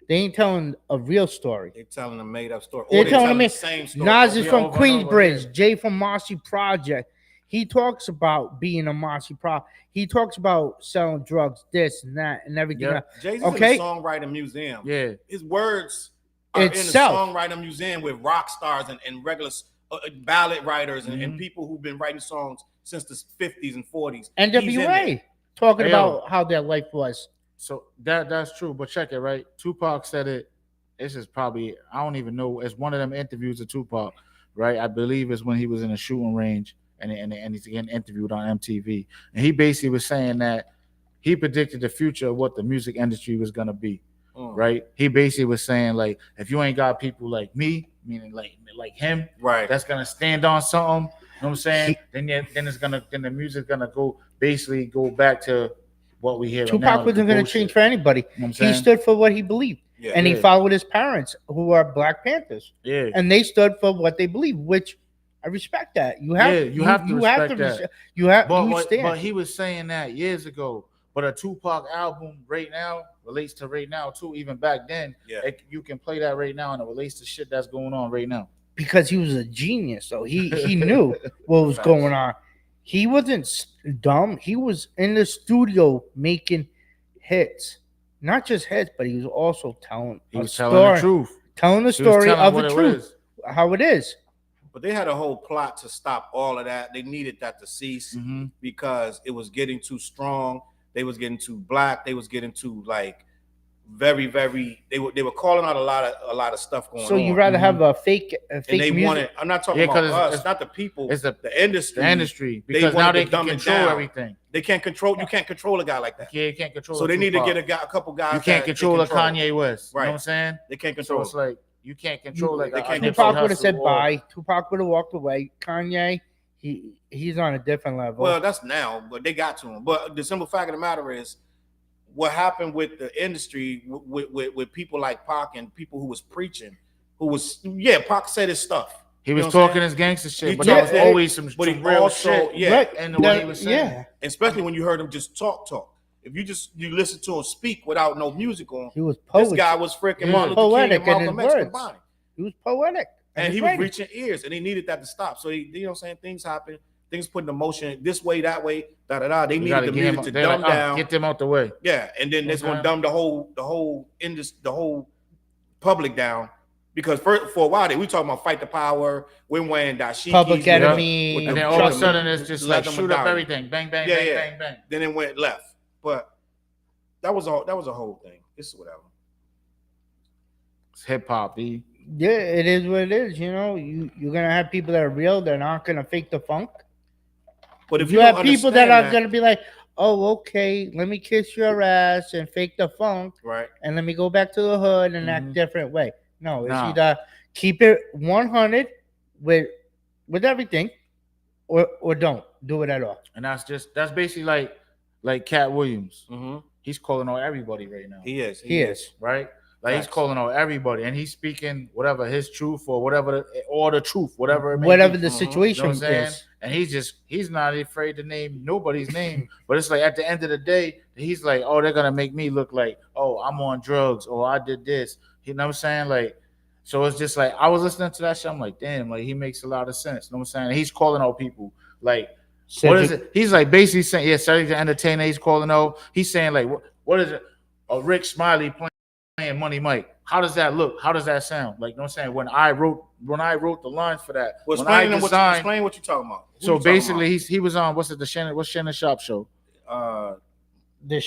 They ain't telling a real story. They telling a made up story. They're Or they telling telling me the same story. Nas is Yeah, from over and over Queensbridge, again. Jay from Marcy Project. He talks about being a Marcy Pro. He talks about selling drugs, this and that, and everything Yeah. else. Jay-Z's Okay. in the songwriting museum. Yeah, His words are Itself. in the songwriting museum with rock stars and regular ballad writers and people who've been writing songs since the 50s and 40s. He's in NWA there. talking Hey, yo. about how their life was. so that's true. But check it, right? Tupac said it. This is probably, I don't even know. It's one of them interviews of Tupac, right? I believe it's when he was in a shooting range and he's getting interviewed on MTV. And he basically was saying that he predicted the future of what the music industry was gonna be, right? He basically was saying, like, if you ain't got people like me, meaning like him, Right. that's gonna stand on something, you know what I'm saying? Then the music's gonna go back to what we hear now. Tupac wasn't going to change for anybody. You know what I'm He saying? stood for what he believed. Yeah. And he Yeah. followed his parents, who are Black Panthers. Yeah. And they stood for what they believe, which I respect that. You have, Yeah, you have to respect that. You have, But, you but, stand. but he was saying that years ago. But a Tupac album right now relates to right now too. Even back then, Yeah. you can play that right now, and it relates to shit that's going on right now. Because he was a genius, so he knew what was going on. He wasn't dumb. He was in the studio making hits, not just hits, but he was also telling He a was story, telling the truth. telling the He was story telling of what the it truth, is. how it is. But they had a whole plot to stop all of that. They needed that to cease Mhm. because it was getting too strong. They was getting too black. They was getting too like very. They were calling out a lot of stuff going on. So you rather have a fake and they music? wanted. I'm not talking Yeah, 'cause about us, it's not the people. It's the industry. The industry, They because now wanted they to can dumb it control down. everything. They can't control. You can't control a guy like that. Yeah, you can't control. So they need to Tupac. get a couple guys. You can't that control they a Kanye West. You Right. know what I'm saying? They can't So control. it's like you can't control like They can't a Nipsey Tupac would have Hussle said or- bye. Tupac would have walked away. Kanye, he's on a different level. Well, that's now, but they got to him. But the simple fact of the matter is, what happened with the industry with people like Pac and people who was preaching, Pac said his stuff. He You was know what I'm talking saying? his gangster shit, He but there was talked- always some but he real also- shit. yeah. Right. And the way he was saying. Yeah, Especially when you heard him just talk. If you listen to him speak without no music on, he was this poetic. guy was freaking Yeah. Martin Luther King Poetic and in Malcolm his X words. combined. He was poetic. And he his was writing. reaching ears, and they needed that to stop. So you know what I'm saying? Things happen, things put in motion this way, that way, da da da. They You needed gotta the get him. music to They're dumb like, down. get them out the way. Yeah, and then it's Okay. gonna dumb the whole public down Because for a while we talking about Fight the Power, Win Win, Dashiki, Public Enemy, and then all of a sudden it's just like shoot up everything, bang, bang, bang, bang, bang. Then it went left, but that was a whole thing. It's whatever. It's hip hop, B. Yeah, it is what it is. You know, you're gonna have people that are real. They're not gonna fake the funk. But if you have people that are gonna be like, oh, okay, let me kiss your ass and fake the funk, right? And let me go back to the hood and act different way. No, it's either keep it 100 with everything, or don't do it at all. And that's basically like Katt Williams. He's calling on everybody right now. He is, right. Like he's calling on everybody, and he's speaking whatever his truth or whatever, or the truth, whatever it may whatever be. the situation is. And he's not afraid to name nobody's name. But it's like at the end of the day, he's like, oh, they're gonna make me look like, oh, I'm on drugs, or I did this. You know what I'm saying? Like, so it's just like I was listening to that shit. I'm like, damn, like he makes a lot of sense. You know what I'm saying? And he's calling out people like, what is it? He's like basically saying, yeah, Cedric the Entertainer. He's calling out. He's saying like, what is it? A Rick Smiley playing Money Mike. How does that look? How does that sound? Like, you know what I'm saying? When I wrote the lines for that, explain what you're talking about. So basically, he was on what's Shannon Sharp show? The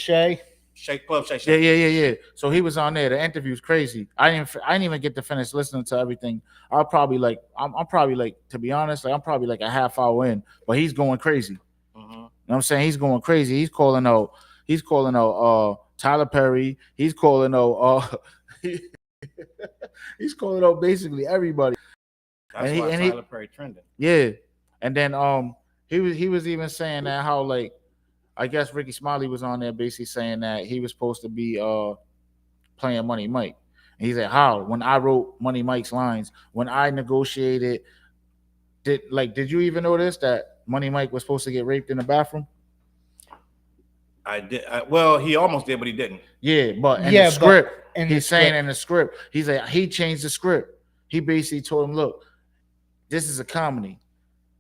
Shake Club. Yeah. So he was on there. The interview's crazy. I didn't even get to finish listening to everything. I'm probably like, to be honest, like I'm probably like a half hour in, but he's going crazy. You know what I'm saying? He's going crazy. He's calling out Tyler Perry. He's calling out he's calling out basically everybody. That's why Tyler Perry trending. Yeah. And then he was even saying that how like I guess Ricky Smiley was on there basically saying that he was supposed to be playing Money Mike. And he said, how? When I wrote Money Mike's lines, when I negotiated, did you even notice that Money Mike was supposed to get raped in the bathroom? I did. Well, he almost did, but he didn't. Yeah, but in the script, he's saying in the script, he's like, he changed the script. He basically told him, look, this is a comedy.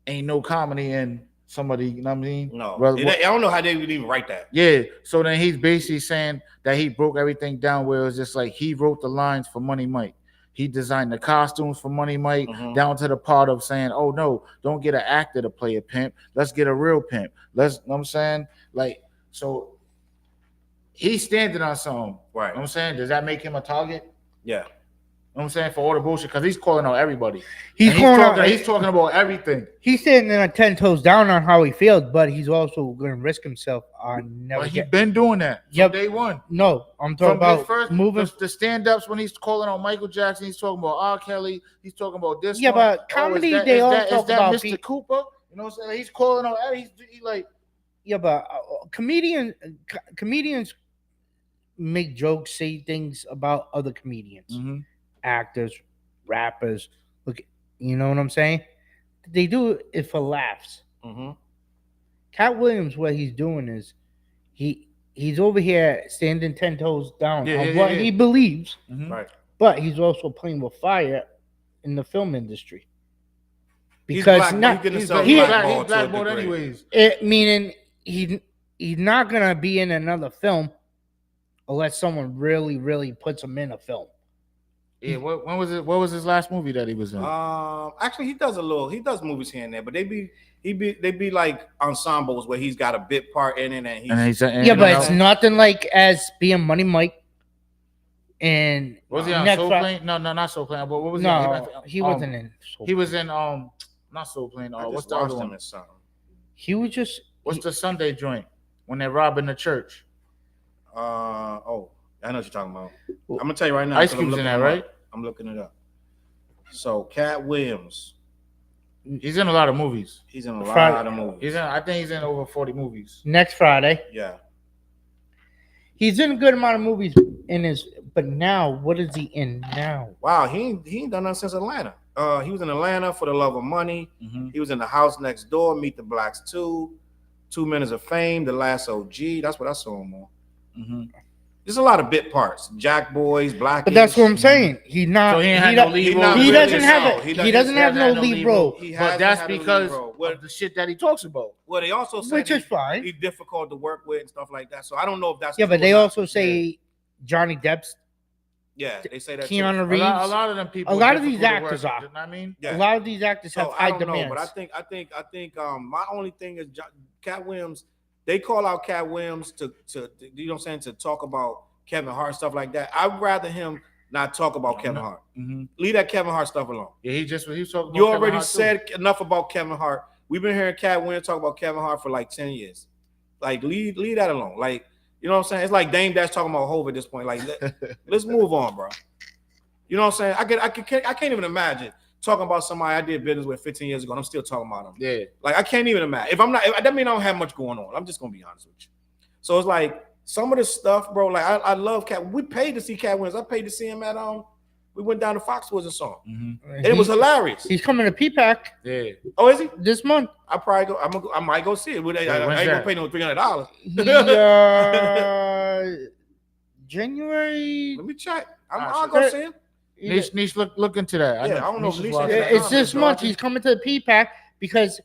Ain't no comedy in somebody, you know what I mean? No. I don't know how they would even write that. Yeah. So then he's basically saying that he broke everything down where it was just like he wrote the lines for Money Mike. He designed the costumes for Money Mike down to the part of saying, oh, no, don't get an actor to play a pimp. Let's get a real pimp. You know what I'm saying? Like, so he's standing on something. Right. You know what I'm saying? Does that make him a target? Yeah. You know what I'm saying? For all the bullshit, because he's calling out everybody. He's talking about everything. He's standing on 10 toes down on how he feels, but he's also going to risk himself on never. But he's been doing that from day one. No, I'm talking about first moving the stand-ups when he's calling out Michael Jackson. He's talking about R. Kelly. He's talking about this. Yeah, but comedy they all talk about Mr. Cooper. You know what I'm saying? He's calling out. He's like. Yeah, but comedians make jokes, say things about other comedians, actors, rappers. Look, you know what I'm saying? They do it for laughs. Katt Williams, what he's doing is he's over here standing 10 toes down on what he believes, right? But he's also playing with fire in the film industry because he's blackballed anyways. Meaning he's not gonna be in another film unless someone really, really puts him in a film. Yeah, when was it? What was his last movie that he was in? Actually, he does movies here and there, but they be like ensembles where he's got a bit part in it, but it's nothing like as being Money Mike. And was he on Soul Plane? No, not Soul Plane. But what was he wasn't in. He was in not Soul Plane. What's the other one? He was just. What's the Sunday joint when they're robbing the church? I know what you're talking about. I'm gonna tell you right now. Ice Cube's in that, right? I'm looking it up. So Katt Williams, he's in a lot of movies. He's in a lot of movies. I think he's in over 40 movies. Next Friday. Yeah. He's in a good amount of movies but now what is he in now? Wow, he ain't done nothing since Atlanta. He was in Atlanta for the Love of Money. He was in The House Next Door, Meet the Blacks 2, 2 Minutes of Fame, The Last OG. That's what I saw him on. There's a lot of bit parts. Jack Boys, Black. But that's what I'm saying. He doesn't have no lead role. But that's because of the shit that he talks about. Well, they also say which is fine. He's difficult to work with and stuff like that. So I don't know if that's but they also say Johnny Depp's Yeah, they say that Keanu too. Reeves. A lot of them people. A lot of difficult these to actors work are. with, you know what I mean? Yeah. A lot of these actors have So high I don't demands. know, but I think my only thing is Katt Williams. They call out Katt Williams to you know what I'm saying, to talk about Kevin Hart, stuff like that. I'd rather him not talk about Kevin Hart. Mm-hmm. Leave that Kevin Hart stuff alone. Yeah, he was talking about You Kevin already Hart said too. enough about Kevin Hart. We've been hearing Katt Williams talk about Kevin Hart for like 10 years. Like, leave that alone. Like, you know what I'm saying? It's like Dame Dash talking about Hov at this point. Like, let's move on, bro. You know what I'm saying? I can't even imagine talking about somebody I did business with 15 years ago and I'm still talking about them. Yeah. Like, I can't even imagine. That means I don't have much going on. I'm just gonna be honest with you. So it's like some of this stuff, bro. Like, I love Katt. We paid to see Katt Williams. I paid to see him at we went down to Foxwoods and saw him. Mm-hmm. And it was hilarious. He's coming to P-Pack. Yeah. Oh, is he? This month. I probably go. I might go see it. I ain't gonna pay no $300. January. Let me check. I'll go see him. Niche, look into that. Yeah, I don't know if Niche Yeah, it's this month. He's coming to the P-Pack because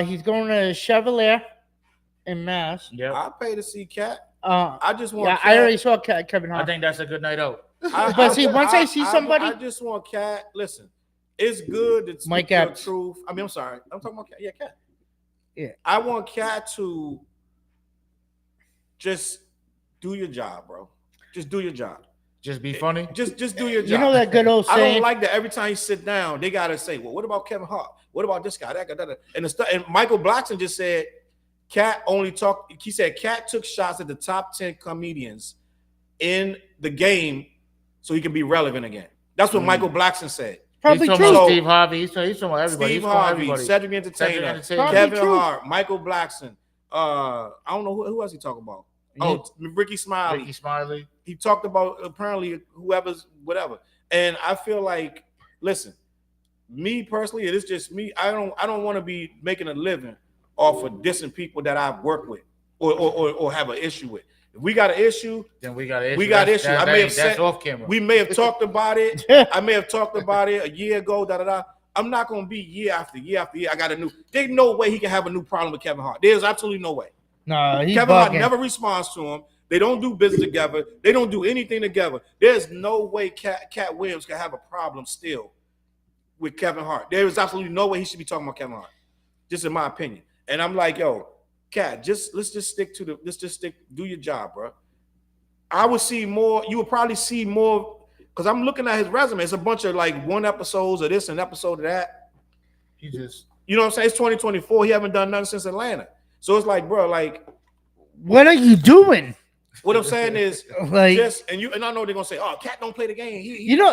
he's going to Chevalier in Mass. Yeah. I pay to see Katt. I I just want. yeah, Katt. I already saw Kevin Hart. I think that's a good night out. But see, once I see somebody- I just want Katt. Listen, it's good to speak Mike the Epps. truth. I mean, I'm sorry. I'm talking about Katt. Yeah, Katt. Yeah. I want Katt to just do your job, bro. Just do your job. Just be funny. Just do your job. You know that good old I saying. don't like that every time you sit down, they gotta say, well, what about Kevin Hart? What about this guy? That guy, that. And Michael Blackson just said Katt only talked. He said Katt took shots at the top 10 comedians in the game so he can be relevant again. That's what Michael Blackson said. Probably he's true. talking about Steve Harvey. He's talking about everybody. Steve He's calling Harvey, everybody. Cedric Entertainer, Entertainer. Kevin true. Hart, Michael Blackson. I don't know who else he talking about. Oh, Ricky Smiley. Ricky Smiley. He talked about apparently whoever's whatever. And I feel like, listen, me personally, it is just me. I don't want to be making a living off of dissing people that I've worked with or have an issue with. If we got an issue, then we got an issue. We got issue. I may have that's said off camera. we may have talked about it. I may have talked about it a year ago. I'm not gonna be year after year after year. I got a new. There's no way he can have a new problem with Kevin Hart. There's absolutely no way. No, he's Kevin Hart bugging. never responds to him. They don't do business together. They don't do anything together. There's no way Katt Williams can have a problem still with Kevin Hart. There is absolutely no way he should be talking about Kevin Hart. Just in my opinion. And I'm like, yo, Katt, let's just stick. Do your job, bro. I would see more. You would probably see more because I'm looking at his resume. It's a bunch of like one episodes of this and episode of that. He just, you know what I'm saying? It's 2024. He haven't done nothing since Atlanta. So it's like, bro, like, what are you doing? what I'm saying is, Like, and I know they're gonna say, oh, Katt don't play the game. you know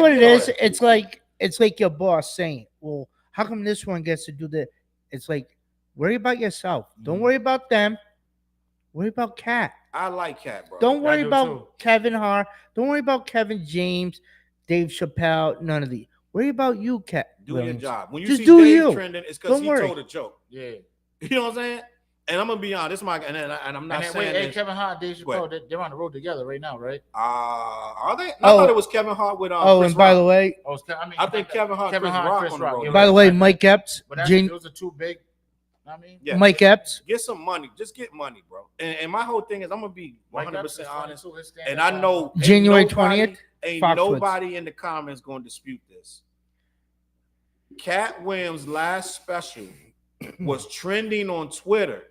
what it is? It's like your boss saying, well, how come this one gets to do that? It's like, worry about yourself. Don't worry about them. Worry about Katt. I like Katt, bro. Don't worry do about too. Kevin Hart. Don't worry about Kevin James, Dave Chappelle, none of these. Worry about you, Katt. Do Williams. your job. When you Just see do Dave you. trending, it's because Don't he worry. told a joke. yeah. You know what I'm saying? And I'm gonna be honest, and I'm not saying Hey, this. Kevin Hart, Dave Chappelle, they're on the road together right now, right? Are they? I Oh. thought it was Kevin Hart with Oh, Chris and by Rock. the way, I think Kevin Hart, Chris Rock on the road. You're by the way, Mike Epps, But that's, Jan- those are two big. I mean, Yeah. Mike Epps. Get some money. Just get money, bro. And my whole thing is I'm gonna be Mike Epps 100% is funny honest. too, his And stand-up I know ain't January nobody- 20th, Ain't Foxwoods. nobody in the comments gonna dispute this. Katt Williams' last special was trending on Twitter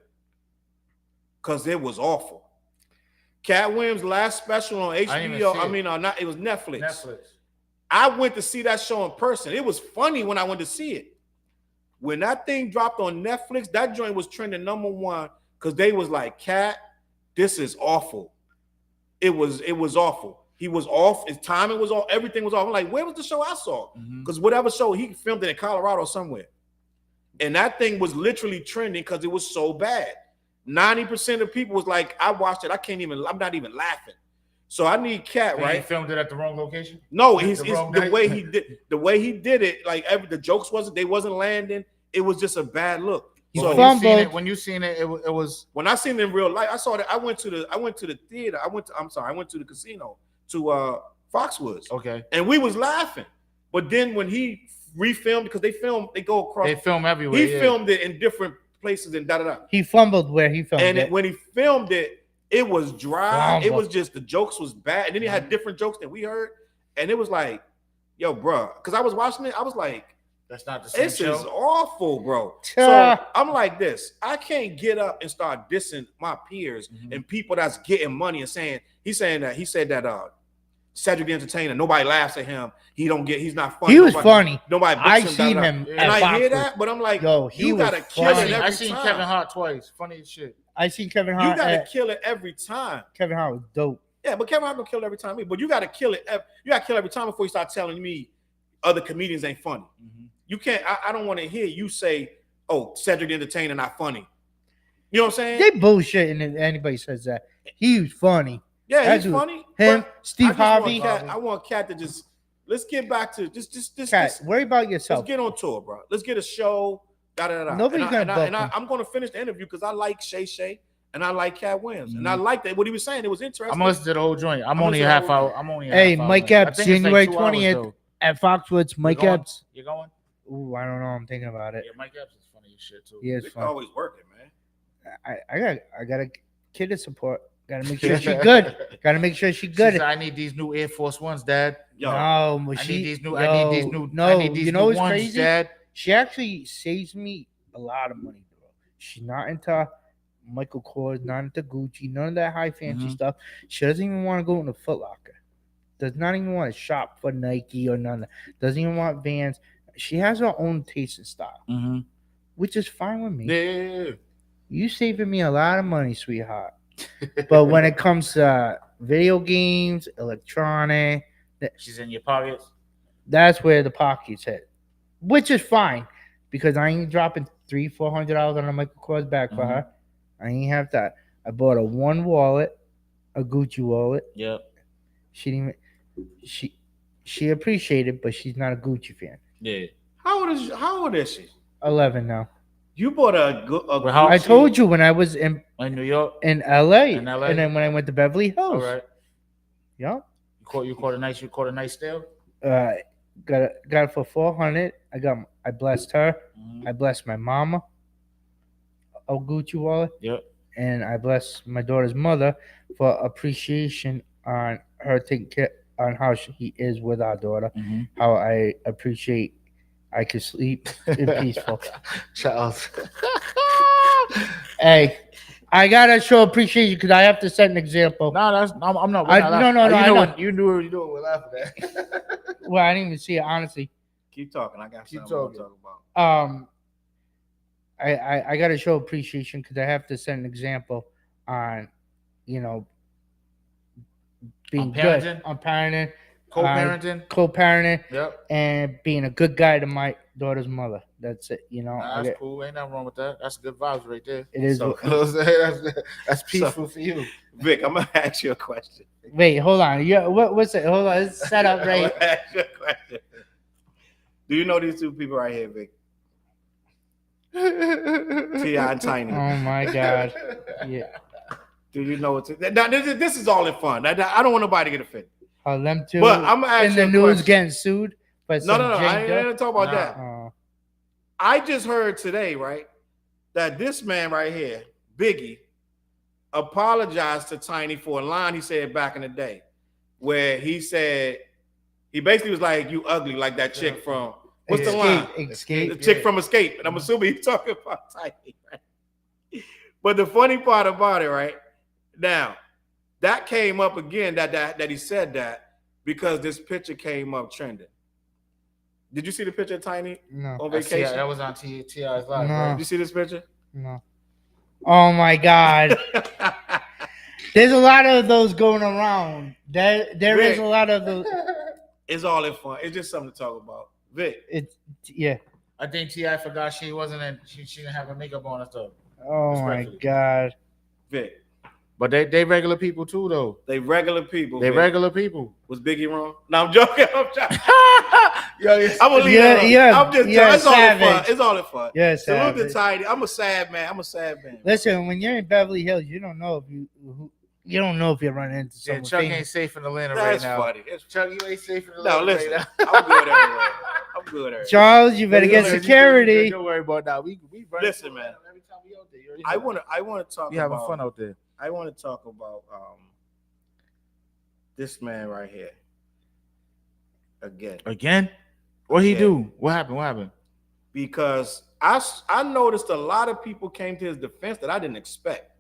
because it was awful. Katt Williams' last special on HBO. It was Netflix. Netflix. I went to see that show in person. It was funny when I went to see it. When that thing dropped on Netflix, that joint was trending #1 because they was like, Katt, this is awful. It was awful. He was off. His timing was off. Everything was off. I'm like, where was the show I saw? Because whatever show, he filmed it in Colorado somewhere. And that thing was literally trending because it was so bad. 90% of people was like, I watched it. I'm not even laughing. So I need Katt, He right? filmed it at the wrong location. No, The it's wrong the night? way he did it. Like the jokes wasn't landing. It was just a bad look. He So fumbled. When you seen it, it was. when I seen it in real life, I saw that. I went to the theater. I went to the casino to Foxwoods, Okay. and we was laughing. But then when he refilmed, because they go across. They film everywhere. He filmed it in different places and da da da. He fumbled where he filmed And it. when he filmed it, It was dry. Bomba. It was just the jokes was bad, and then he had different jokes that we heard, and it was like, yo, bro, because I was watching it, I was like, that's not the same this show. is awful, bro. So I'm like this. I can't get up and start dissing my peers and people that's getting money and saying he said that Cedric the Entertainer, nobody laughs at him. He's not funny. He was funny. Nobody I books seen him. him. And at I hear Fox. that, but I'm like, yo, you gotta kill it every I seen time. Kevin Hart twice. Funny as shit. I seen Kevin Hart. You gotta kill it every time. Kevin Hart was dope. Yeah, but Kevin Hart don't kill it every time. But you gotta kill it. You gotta kill every time before you start telling me other comedians ain't funny. You can't. I don't want to hear you say, "Oh, Cedric the Entertainer not funny." You know what I'm saying? They bullshit, and anybody says that he was funny. Yeah, he's funny. Him, But Steve Harvey. I want Katt to just let's get back to just Katt, worry about yourself. Let's get on tour, bro. Let's get a show. Nobody's gonna book him. I'm gonna finish the interview because I like Shay and I like Katt Williams and I like that what he was saying. It was interesting. I'm gonna listen to the whole joint. I'm only a half hour. Hey, Mike Epps, January 20th at Foxwoods. Mike Epps. You going? Ooh, I don't know. I'm thinking about it. Yeah, Mike Epps is funny as shit too. He is funny. Always working, man. I got a kid to support. Got to make sure she's good. Got to make sure she's good. She said, I need these new Air Force Ones, Dad. Yo, no, but I need these new. No, I need these new. No, I need these you know new what's ones, crazy? Dad. She actually saves me a lot of money, bro. She's not into Michael Kors, not into Gucci, none of that high fancy stuff. She doesn't even want to go into Foot Locker. Does not even want to shop for Nike or none of that. Doesn't even want Vans. She has her own taste and style, which is fine with me. Yeah. You saving me a lot of money, sweetheart. But when it comes to video games, electronic, She's in your pockets. that's where the pockets hit, which is fine because I ain't dropping $300-$400 on a Michael Kors bag for her. I ain't have that. I bought one wallet, a Gucci wallet. Yep. She didn't. She appreciated, but she's not a Gucci fan. Yeah. How old is she? 11 now. You bought a I told you when I was in New York, in LA, in LA, and then when I went to Beverly Hills. All right. Yep. You caught a nice deal. Got it for $400. I blessed her. I blessed my mama. A Gucci wallet. Yep. And I blessed my daughter's mother for appreciation on her taking care on how she is with our daughter. How I appreciate I could sleep in peaceful. Charles. Hey, I gotta show appreciation because I have to set an example. No, I'm not. No. You knew what you doing. We're laughing at. Well, I didn't even see it honestly. Keep talking. I got Keep something to talking. talk about. I gotta show appreciation because I have to set an example on, being On good parenting? on parenting, Co-parenting. Yep, and being a good guy to my daughter's mother. That's it. That's cool. Ain't nothing wrong with that. That's good vibes right there. It is. That's peaceful for you, Vic. I'm gonna ask you a question. Wait, hold on. What's it? Hold on. It's set up right. I'm gonna ask you a question. Do you know these two people right here, Vic? T.I. and Tiny. Oh my God. Yeah. Do you know what? Now, this is all in fun. I don't want nobody to get offended. Them two. But I'm gonna ask in you the a news question. getting sued. But No. I ain't gonna talk about that. Oh. I just heard today, right, that this man right here, Biggie, apologized to Tiny for a line he said back in the day, where he said he basically was like, "You ugly," like that chick from what's the line? Escape. The chick from Escape, and I'm assuming he's talking about Tiny. Right? But the funny part about it, right now, that came up again that he said that because this picture came up trending. Did you see the picture of Tiny on vacation? That was on T.I.'s live. No. Right? Did you see this picture? No. Oh my God. There's a lot of those going around. There is a lot of those. It's all in fun. It's just something to talk about. Vic. Yeah. I think T.I. forgot she wasn't in. She didn't have her makeup on and stuff. Oh my God. Vic. But they regular people too, though. They regular people. They Vic. regular people. Was Biggie wrong? No, I'm joking. I'm gonna leave Yeah, that alone. yeah, I'm just yeah, it's all in fun. savage. It's all in fun. Yeah, Salute to savage. Tiny. I'm a sad man. Listen, when you're in Beverly Hills, you don't know if you're running into Yeah, someone Chuck famous. ain't safe in Atlanta That's right now. funny. Chuck, you ain't safe in No, Atlanta listen. right now. I'm good everywhere. I'm good everywhere. Charles, you better get security. Don't worry about that. We Listen, man. every time we out there. I want to talk We having about fun out there. I want to talk about this man right here. Again? What he Yeah. do? What happened? Because I noticed a lot of people came to his defense that I didn't expect.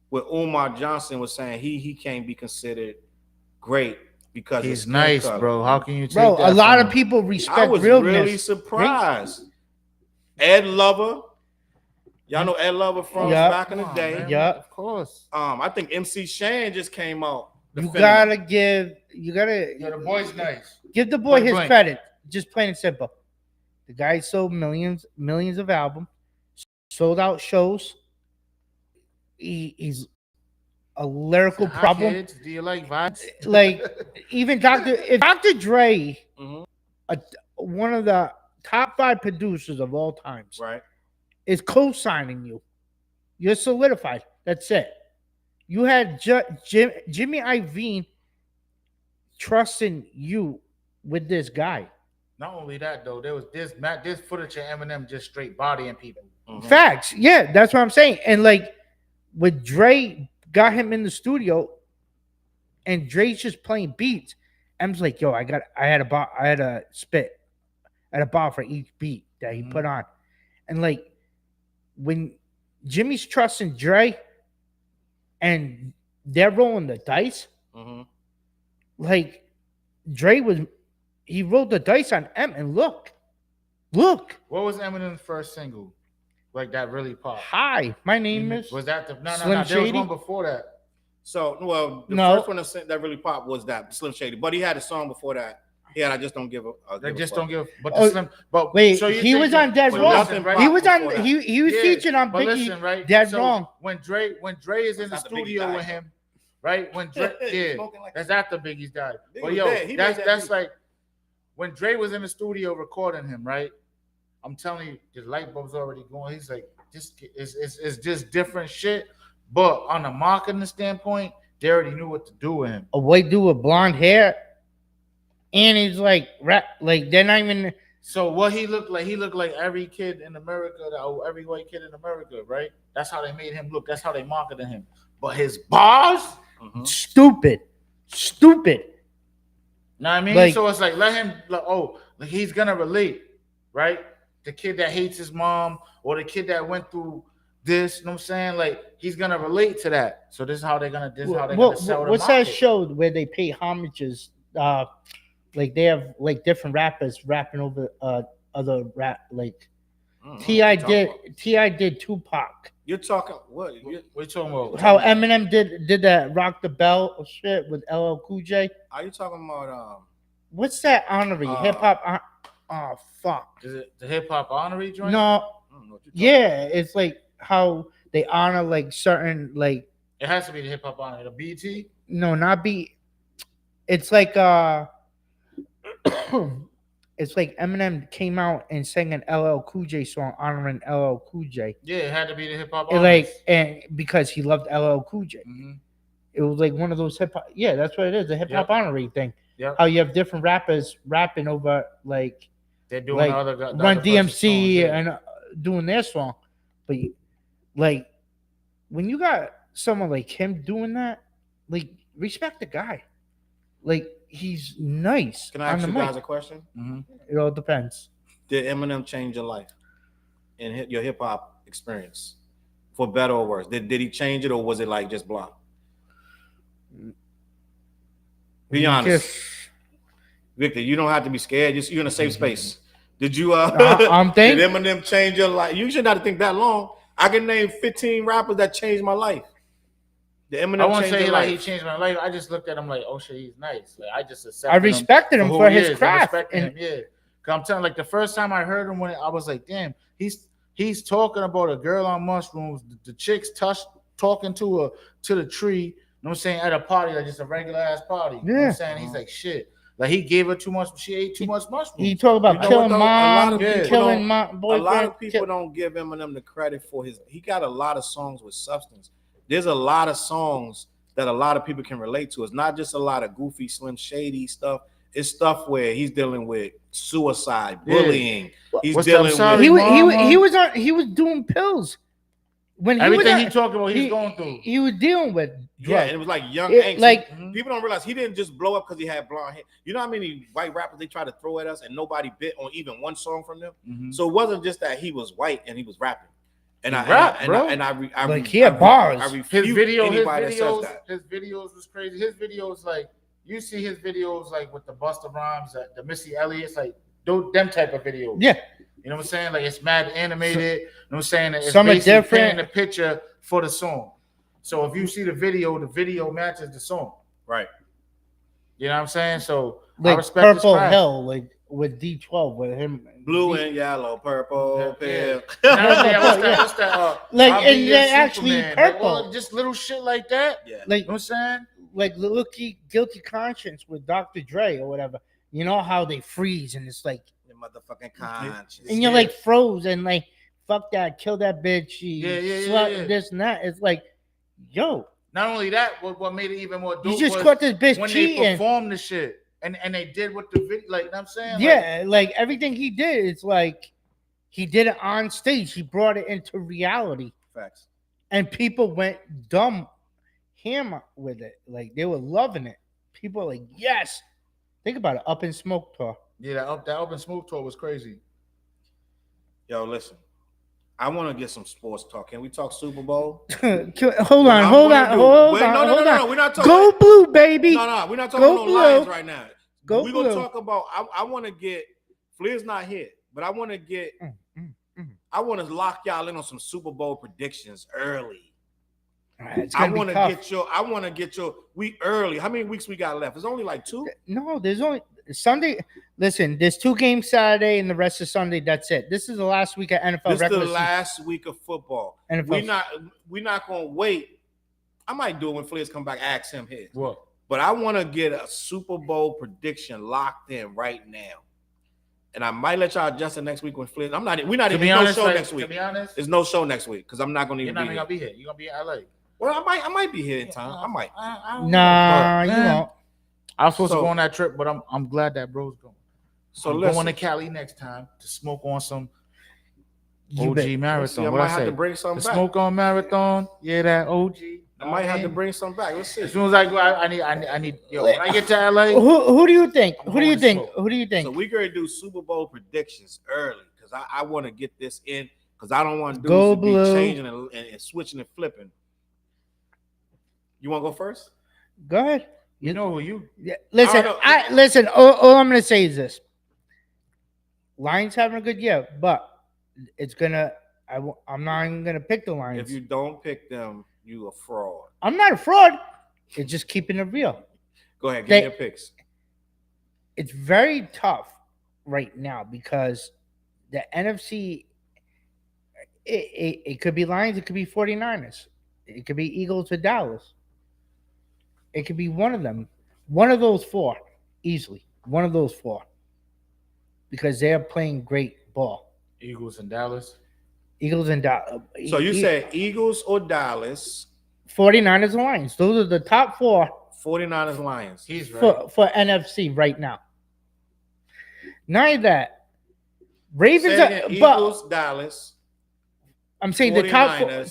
What Umar Johnson was saying, he can't be considered great because he's nice, color. bro. How can you take Bro, that a lot from of people respect I was realness. really surprised. Ed Lover. Y'all know Ed Lover from back in the day. Man, Yeah, of course. I think MC Shan just came out. You gotta give. Yeah, the boy's nice. Give the boy Point his blank. credit. Just plain and simple. The guy sold millions of albums, sold out shows. He's a lyrical Hi, problem. kids. Do you like vibes? Like even Dr. Dre, one of the top 5 producers of all times, right, is co-signing you. You're solidified. That's it. You had Jimmy Iovine trusting you with this guy. Not only that though, there was this footage of Eminem just straight bodying people. Facts. Yeah, that's what I'm saying. And like when Dre got him in the studio and Dre's just playing beats, M's like, yo, I had a spit at a bar for each beat that he put on. And like when Jimmy's trusting Dre and they're rolling the dice, like Dre he rolled the dice on M and look. What was Eminem's first single? Like that really popped. Hi, my name is. Was that the Slim There Shady? was one before that. So, well, the No. first one that really popped was that Slim Shady, but he had a song before that. Yeah, I just don't give a. They give a just fuck. don't give. But Oh, the Slim. But Wait, so you he was on Dead but Wrong. nothing right? He was before on. that. He was featured on But Biggie. listen, right? Dead So Wrong. When Dre is in the That's after Biggie studio died. with him, right? When Dre, yeah, Smoking like that's after Biggie's died. Biggie But was yo, dead. He made that that's beat. like when Dre was in the studio recording him, right? I'm telling you, the light bulb's already going. He's like, it's just different shit. But on the marketing standpoint, they already knew what to do with him. A white dude with blonde hair, and he's like rap. Like they're not even. So what he looked like every kid in America, every white kid in America, right? That's how they made him look. That's how they marketed him. But his bars, Stupid. know what I mean? Like- So it's like let him, like he's gonna relate, right? The kid that hates his mom or the kid that went through this, you know what I'm saying? Like he's gonna relate to that. So this is how they're gonna sell the What's that market. show where they pay homages? Like they have like different rappers rapping over other rap. Like T.I. did Tupac. You're talking what? What you talking about? How Eminem did that Rock the Bell shit with LL Cool J. Are you talking about What's that honorary hip hop? Oh fuck. Is it the hip hop honorary joint? No. I don't know what you're talking Yeah, it's like how they honor like certain like It has to be the hip hop honorary. The BT. no, not be. It's like it's like Eminem came out and sang an LL Cool J song honoring LL Cool J. Yeah, it had to be the hip hop And honorary. and because he loved LL Cool J. Mhm. It was like one of those hip hop. Yeah, that's what it is. A hip hop honorary thing. Yep. How you have different rappers rapping over like They're doing like the other Run person's DMC songs, yeah. and doing their song, but like when you got someone like him doing that, like respect the guy. Like he's nice. Can I ask you guys a question? It all depends. Did Eminem change your life and your hip hop experience for better or worse? Did he change it or was it like just blah? Be honest, Victor. You don't have to be scared. You're in a safe space. Did you? I'm thinking. Did Eminem change your life? You should not think that long. I can name 15 rappers that changed my life. Did Eminem I won't change say your like life? he changed my life. I just looked at him like, oh shit, he's nice. Like I just accepted I respected him who for he his is. I craft. respected him, yeah. Cause I'm telling, like the first time I heard him, when I was like, damn, he's talking about a girl on mushrooms. The chick's talking to the tree. You know what I'm saying? At a party, like just a regular ass party. You know what I'm saying? He's like, shit. Like he gave her too much. She ate too much mushrooms. He talk about You know killing what, though? A lot mom, of people killing don't- my A boyfriend. lot of people don't give Eminem the credit for he got a lot of songs with substance. There's a lot of songs that a lot of people can relate to. It's not just a lot of goofy, Slim Shady stuff. It's stuff where he's dealing with suicide, bullying. He's What's dealing up, sorry? with He was doing pills. when everything he he talking about, he's going through. He was dealing with Yeah, drugs. and it was like young angst. Like people don't realize he didn't just blow up because he had blonde hair. You know how many white rappers they try to throw at us and nobody bit on even one song from them? So it wasn't just that he was white and he was rapping. And he had bars. His videos was crazy. His videos, like you see his videos like with the Busta Rhymes, the Missy Elliott's, like them type of videos. Yeah. You know what I'm saying? Like it's mad animated. You know what I'm saying? It's some are different. Painting the picture for the song. So if you see the video matches the song. Right. You know what I'm saying? So like I respect Purple his Hell, like with D12 with him. Blue and yellow, purple, pale. What's that? Like and then actually purple. Like, just little shit like that. Yeah. Like you know what I'm saying? Like Guilty Conscience with Dr. Dre or whatever. You know how they freeze and it's like your motherfucking conscience. And you're like froze and like fuck that, kill that bitch. This and that. It's like, yo. Not only that, what made it even more dope you just caught this bitch when cheating. They performed the shit. And they did what the video, like, you know what I'm saying? Yeah, like everything he did, it's like he did it on stage. He brought it into reality. Facts. And people went dumb hammer with it. Like they were loving it. People were like, yes. Think about it. Up in Smoke tour. Yeah, that Up in Smoke tour was crazy. Yo, listen. I want to get some sports talk. Can we talk Super Bowl? hold on. No. We're not talking. Go blue, baby. No. We're not talking about Lions right now. We're going to talk about, I want to get, Flair's not here, but I want to get, I want to lock y'all in on some Super Bowl predictions early. Right, I want to get your week early. How many weeks we got left? There's only like 2? No, there's only Sunday. Listen, there's 2 games Saturday and the rest of Sunday. That's it. This is the last week of NFL. This is the last week of football. NFL. We're not gonna wait. I might do it when Flair's come back. Ask him his. What? But I want to get a Super Bowl prediction locked in right now, and I might let y'all adjust it next week when Flair. We're not even. No show next week. To be honest, there's no show next week because I'm not gonna even. You're not gonna be here. You're gonna be in LA. Well, I might be here in time. I might. Nah, you won't. I was supposed to go on that trip, but I'm glad that bro's going. So I'm going to Cali next time to smoke on some OG marathon. I might have to bring something back. Smoke on marathon. Yeah, that OG. I might have to bring something back. Let's see. As soon as I go, I need. Yo, when I get to LA, who do you think? Who do you think? So we're gonna do Super Bowl predictions early because I want to get this in because I don't want dudes to be changing and switching and flipping. You want to go first? Go ahead. You know who you? Yeah, listen. All I'm gonna say is this: Lions having a good year, but it's gonna. I'm not even gonna pick the Lions. If you don't pick them, you a fraud. I'm not a fraud. It's just keeping it real. Go ahead, give me your picks. It's very tough right now because the NFC. It could be Lions. It could be 49ers. It could be Eagles or Dallas. It could be one of them. One of those 4, easily. One of those 4. Because they're playing great ball. Eagles and Dallas. Eagles and Dallas. So you said Eagles or Dallas. 49ers and Lions. Those are the top 4. 49ers Lions. He's right. For NFC right now. Not that. Ravens are Eagles, Dallas. I'm saying the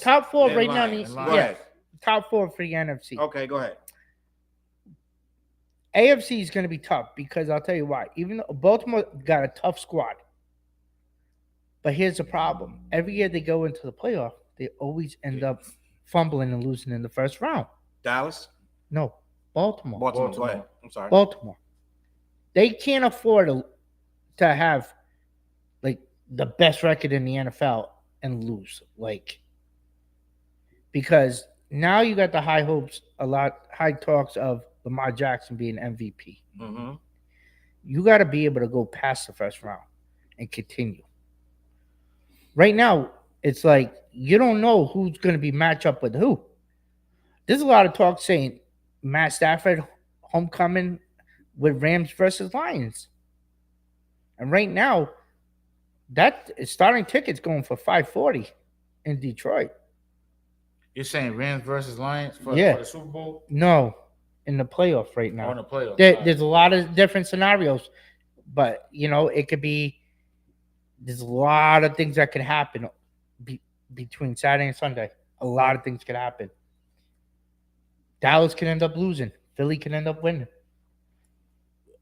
top four right Lions. now. Yeah. Top 4 for the NFC. Okay, go ahead. AFC is going to be tough because I'll tell you why. Even though Baltimore got a tough squad, but here's the problem: every year they go into the playoff, they always end up fumbling and losing in the first round. Dallas? No, Baltimore. Go ahead. I'm sorry. Baltimore. They can't afford to have like the best record in the NFL and lose, because now you got the high hopes, high talks of Lamar Jackson being MVP. Mm-hmm. You got to be able to go past the first round and continue. Right now, it's like you don't know who's going to be matched up with who. There's a lot of talk saying Matt Stafford homecoming with Rams versus Lions. And right now, that is starting tickets going for $540 in Detroit. You're saying Rams versus Lions for the Super Bowl? No, in the playoff right now. In the playoff. There's a lot of different scenarios, but it could be. There's a lot of things that could happen between Saturday and Sunday. A lot of things could happen. Dallas could end up losing. Philly could end up winning.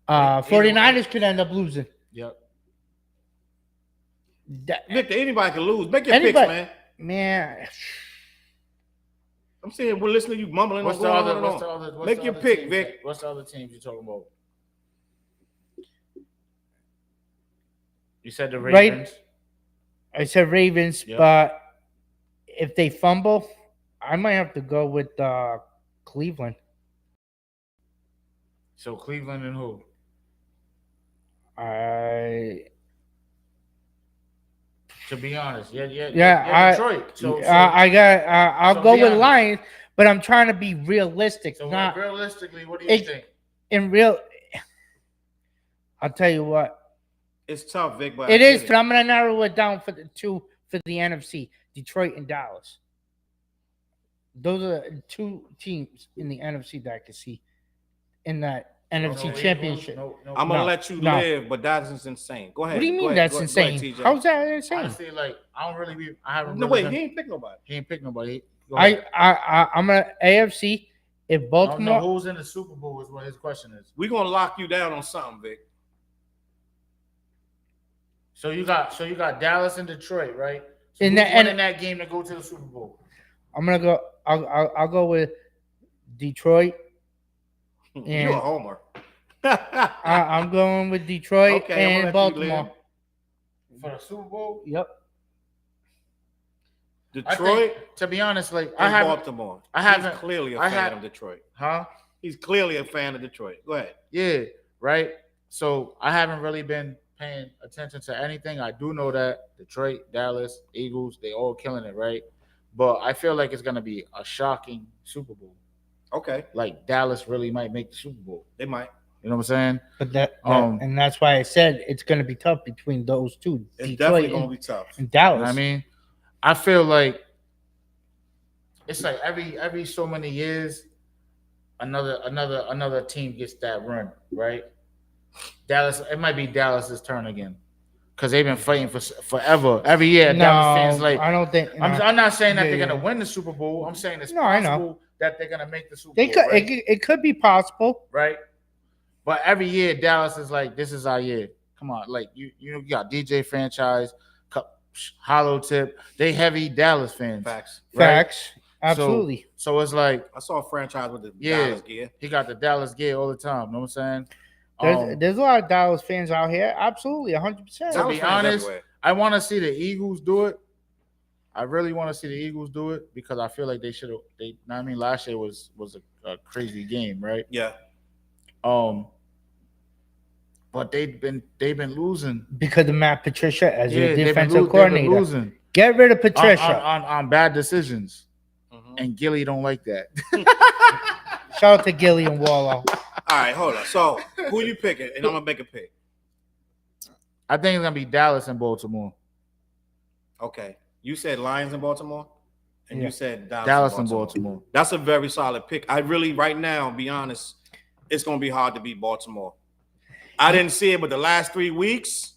49ers could end up losing. Yep. Victor, anybody can lose. Make your picks, man. Man. I'm saying we're listening to you mumbling. What's the other? Make your pick, Vic. What's the other teams you talking about? You said the Ravens. Right. I said Ravens, Yep. but if they fumble, I might have to go with Cleveland. So Cleveland and who? To be honest, yeah, Detroit. So I'll go with Lions, but I'm trying to be realistic. So not realistically, what do you think? I'll tell you what. It's tough, Vic, but It is, but I'm gonna narrow it down for the NFC, Detroit and Dallas. Those are the two teams in the NFC that I can see in that NFC championship. I'm gonna let you live, but that is insane. Go ahead. What do you mean that's insane? Go ahead, TJ. How's that insane? Honestly, like I don't really be. I haven't. No, really wait, he ain't pick nobody. I'm gonna AFC. If Baltimore, no, who's in the Super Bowl is what his question is. We're gonna lock you down on something, Vic. So you got Dallas and Detroit, right? So in that game to go to the Super Bowl. I'm gonna go. I'll go with Detroit. You're a homer. I'm going with Detroit and Baltimore for the Super Bowl. Yep. Detroit. To be honest, like Baltimore. He's clearly a fan of Detroit. Huh? He's clearly a fan of Detroit. Go ahead. Yeah. Right. So I haven't really been paying attention to anything. I do know that Detroit, Dallas, Eagles, they all killing it, right? But I feel like it's gonna be a shocking Super Bowl. Okay. Like Dallas really might make the Super Bowl. They might. You know what I'm saying? But and that's why I said it's gonna be tough between those two. It's Detroit definitely gonna be tough. And Dallas. You know what I mean, I feel like it's like every so many years, another team gets that run, right? Dallas, it might be Dallas's turn again. Because they've been fighting for forever. Every year, Dallas fans like. I don't think. I'm not saying that they're gonna win the Super Bowl. I'm saying it's possible that they're gonna make the Super Bowl. Right? It could be possible, right? But every year, Dallas is like, this is our year. Come on, like you got DJ franchise, Hollow Tip. They heavy Dallas fans. Facts. Right? Facts. Absolutely. So it's like I saw a franchise with the Dallas gear. He got the Dallas gear all the time. You know what I'm saying? There's a lot of Dallas fans out here. Absolutely, 100%. To be honest, I want to see the Eagles do it. I really want to see the Eagles do it because I feel like they should have. I mean, last year was a crazy game, right? Yeah. But they've been losing because of Matt Patricia as your defensive coordinator. Losing. Get rid of Patricia on bad decisions, and Gilly don't like that. Shout out to Gilly and Wallow. All right, hold on. So, who you picking? And I'm gonna make a pick. I think it's gonna be Dallas and Baltimore. Okay, you said Lions and Baltimore, and you said Dallas and Baltimore. That's a very solid pick. I really, right now, be honest, it's gonna be hard to beat Baltimore. I didn't see it, but the last 3 weeks,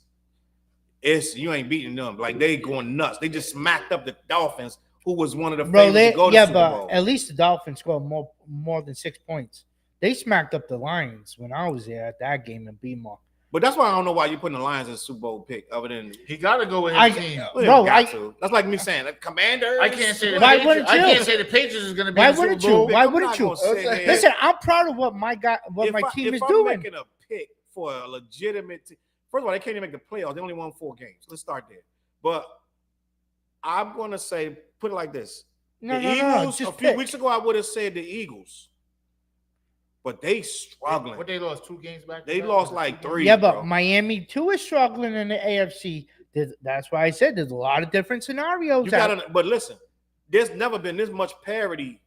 you ain't beating them. Like they going nuts. They just smacked up the Dolphins, who was one of the favorites to go to Super Bowl. At least the Dolphins scored more than 6 points. They smacked up the Lions when I was there at that game in B-Mar. But that's why I don't know why you're putting the Lions as a Super Bowl pick, other than he got to go with his team. That's like me saying, Commanders. I can't say why wouldn't you? I can't say the Patriots is going to be. Why wouldn't you? Why wouldn't you? Listen, I'm proud of what my team is doing. I'm making a pick for a legitimate. First of all, they can't even make the playoffs. They only won 4 games. Let's start there. But I'm going to say, put it like this: the Eagles. A few weeks ago, I would have said the Eagles. But they struggling. What they lost 2 games back? They lost like 3. Yeah, but Miami too is struggling in the AFC. That's why I said there's a lot of different scenarios. But listen, there's never been this much parity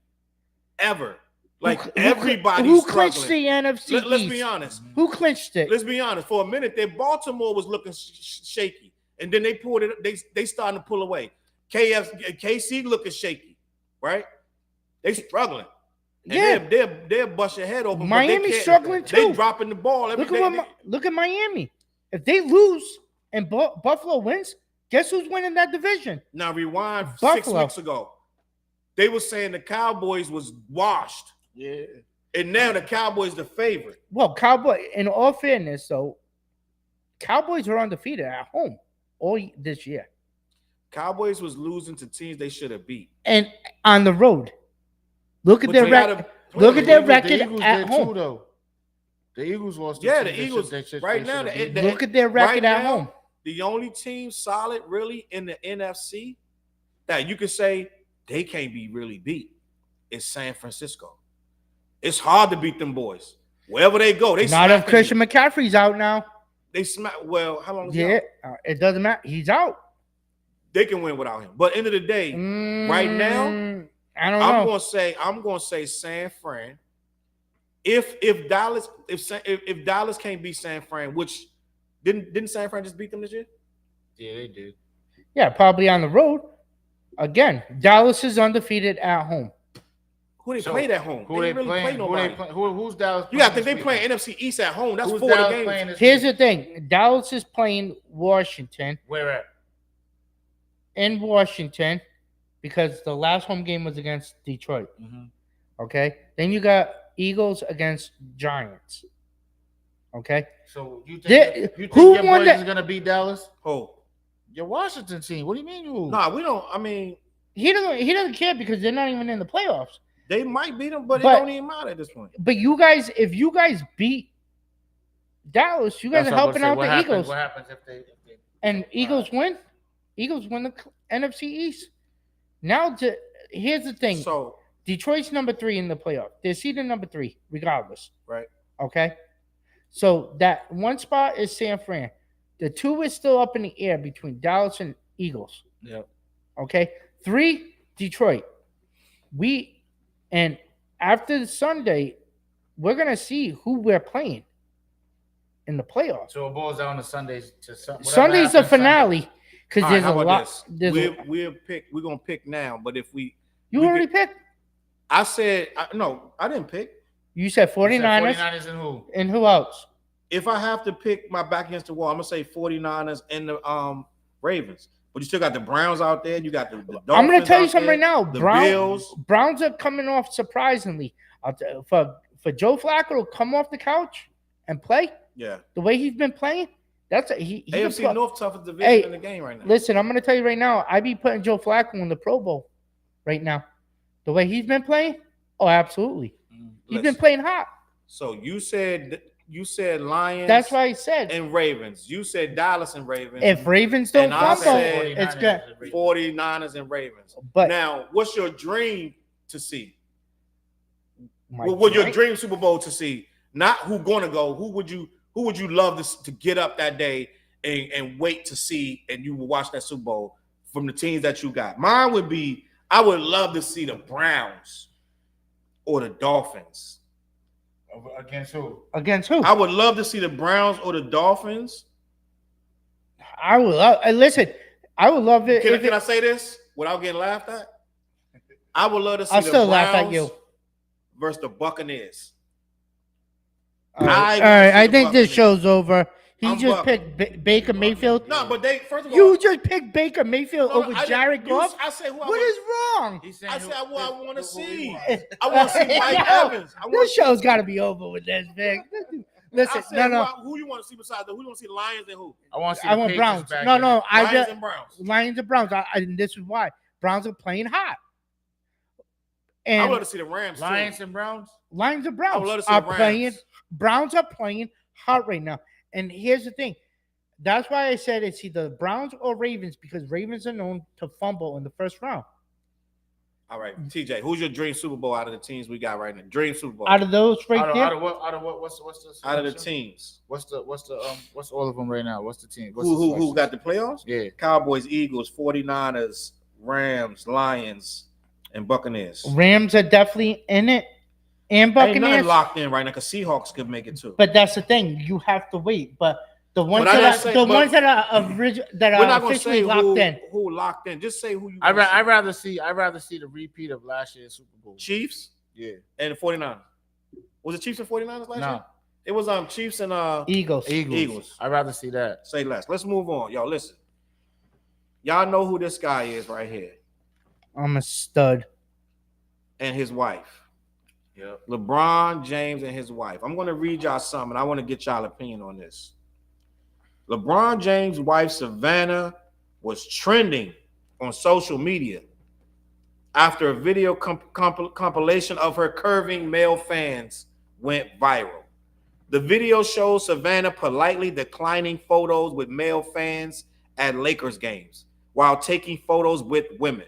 ever. Like everybody's who struggling. clinched the NFC? Let's be honest. Who clinched it? Let's be honest. For a minute, Baltimore was looking shaky, and then they pulled it. They starting to pull away. KC looking shaky, right? They struggling. And they'll bust your head open. Miami's struggling too. They dropping the ball every day. Look at Miami. If they lose and Buffalo wins, Guess who's winning that division? Now rewind Buffalo. 6 weeks ago. They were saying the Cowboys was washed. Yeah. And now the Cowboys the favorite. Well, in all fairness, though, Cowboys are undefeated at home all this year. Cowboys was losing to teams they should have beat. And on the road. Look at their record. Look at their record at home. Too, though. The Eagles lost. Yeah, the Eagles. Right now, look at their record at home. The only team solid really in the NFC that you could say they can't be really beat is San Francisco. It's hard to beat them boys. Wherever they go, they not if Christian McCaffrey's out now. They smack. Well, how long is he out? It doesn't matter. He's out. They can win without him. But end of the day, right now, I don't know. I'm gonna say San Fran. If Dallas can't beat San Fran, which didn't San Fran just beat them this year? Yeah, they did. Yeah, probably on the road. Again, Dallas is undefeated at home. Who they played at home? Who they really play nobody. Who's Dallas? You got to think they playing NFC East at home. That's 4 games. Here's the thing: Dallas is playing Washington. Where at? In Washington, because the last home game was against Detroit. Mm-hmm. Okay, then you got Eagles against Giants. Okay, so you think your boys is gonna beat Dallas? Who? Your Washington team. What do you mean you? Nah, we don't. I mean, he doesn't care because they're not even in the playoffs. They might beat them, but it don't even matter at this point. But you guys, if you guys beat Dallas, you guys are helping out the Eagles. What happens if they and Eagles win? Eagles win the NFC East. Now, here's the thing. So Detroit's number 3 in the playoff. They're seeded number 3, regardless. Right. Okay. So that one spot is San Fran. The 2 is still up in the air between Dallas and Eagles. Yeah. Okay. 3, Detroit. And after Sunday, we're gonna see who we're playing in the playoffs. So it boils down to Sundays. Sunday's the finale because there's a lot. We're gonna pick now, but if you already picked. I said no. I didn't pick. You said 49ers. 49ers and who? And who else? If I have to pick my back against the wall, I'm gonna say 49ers and the Ravens. But you still got the Browns out there. You got the Dolphins. I'm going to tell you something right now. The Bills. Browns are coming off surprisingly. For Joe Flacco to come off the couch and play, the way he's been playing, that's he AFC North toughest division in the game right now. Listen, I'm going to tell you right now. I be putting Joe Flacco in the Pro Bowl right now. The way he's been playing, oh, absolutely. He's been playing hot. So you said Lions. That's why I said. And Ravens. You said Dallas and Ravens. If Ravens don't fumble, it's good. 49ers and Ravens. But now, what's your dream to see? What your dream Super Bowl to see? Not who gonna go. Who would you love to get up that day and wait to see, and you will watch that Super Bowl from the teams that you got? Mine would be, I would love to see the Browns or the Dolphins. Against who? Against who? I would love to see the Browns or the Dolphins. I would love. Listen, I would love it. Can I say this without getting laughed at? I would love to see the Browns laugh at you versus the Buccaneers. All right. I think this show's over. He just picked Baker Mayfield. No, but first of all, you just picked Baker Mayfield over Jared Goff. I said what is wrong? I said what I want to see. I want to see Mike Evans. This show's got to be over with this, Vic. Listen, no. Who you want to see besides who you want to see? The Lions and who? I want to see. Browns. Back no. Lions and Browns. Lions and Browns. And this is why Browns are playing hot. And I would love to see the Rams. Lions and Browns. Lions and Browns I would love to see the Rams. playing. Browns are playing hot right now. And here's the thing. That's why I said it's either Browns or Ravens, because Ravens are known to fumble in the first round. All right, TJ, who's your dream Super Bowl out of the teams we got right now? Dream Super Bowl. Out of those there? Out of what? What's the out of the teams? What's all of them right now? What's the team? Who got the playoffs? Yeah. Cowboys, Eagles, 49ers, Rams, Lions, and Buccaneers. Rams are definitely in it. And Buccaneers. Ain't nothing locked in right now because Seahawks could make it too. But that's the thing. You have to wait. But the ones that are officially locked in. Who locked in? Just say who you. I'd rather see the repeat of last year's Super Bowl. Chiefs. Yeah. And the 49ers. Was it Chiefs and 49ers last year? No. It was Chiefs and Eagles. I'd rather see that. Say less. Let's move on. Y'all listen. Y'all know who this guy is right here. I'm a stud. And his wife. Yep. LeBron James and his wife. I'm going to read y'all something. I want to get y'all opinion on this. LeBron James' wife, Savannah, was trending on social media after a video compilation of her curving male fans went viral. The video shows Savannah politely declining photos with male fans at Lakers games while taking photos with women.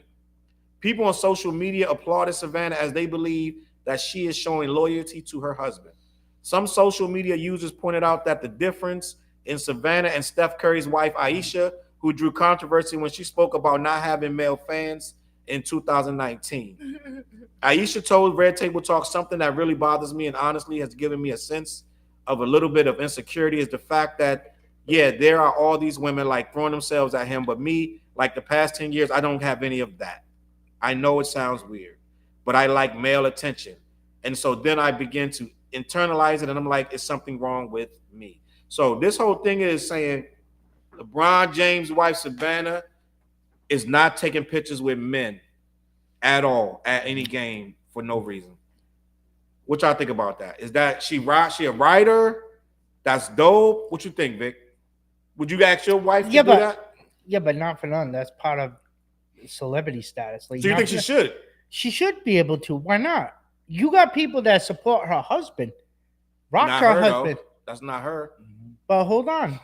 People on social media applauded Savannah as they believe that she is showing loyalty to her husband. Some social media users pointed out that the difference in Savannah and Steph Curry's wife, Aisha, who drew controversy when she spoke about not having male fans in 2019. Aisha told Red Table Talk, something that really bothers me and honestly has given me a sense of a little bit of insecurity is the fact that, yeah, there are all these women like throwing themselves at him, but me, like the past 10 years, I don't have any of that. I know it sounds weird, but I like male attention. And so then I begin to internalize it, and I'm like, it's something wrong with me. So this whole thing is saying LeBron James' wife, Savannah, is not taking pictures with men at all at any game for no reason. What y'all think about that? Is that she a writer? That's dope. What you think, Vic? Would you ask your wife to do that? Yeah, but not for none. That's part of celebrity status. Like, so you think she should? She should be able to. Why not? You got people that support her husband. Rock not her her, husband. Though. That's not her. But hold on.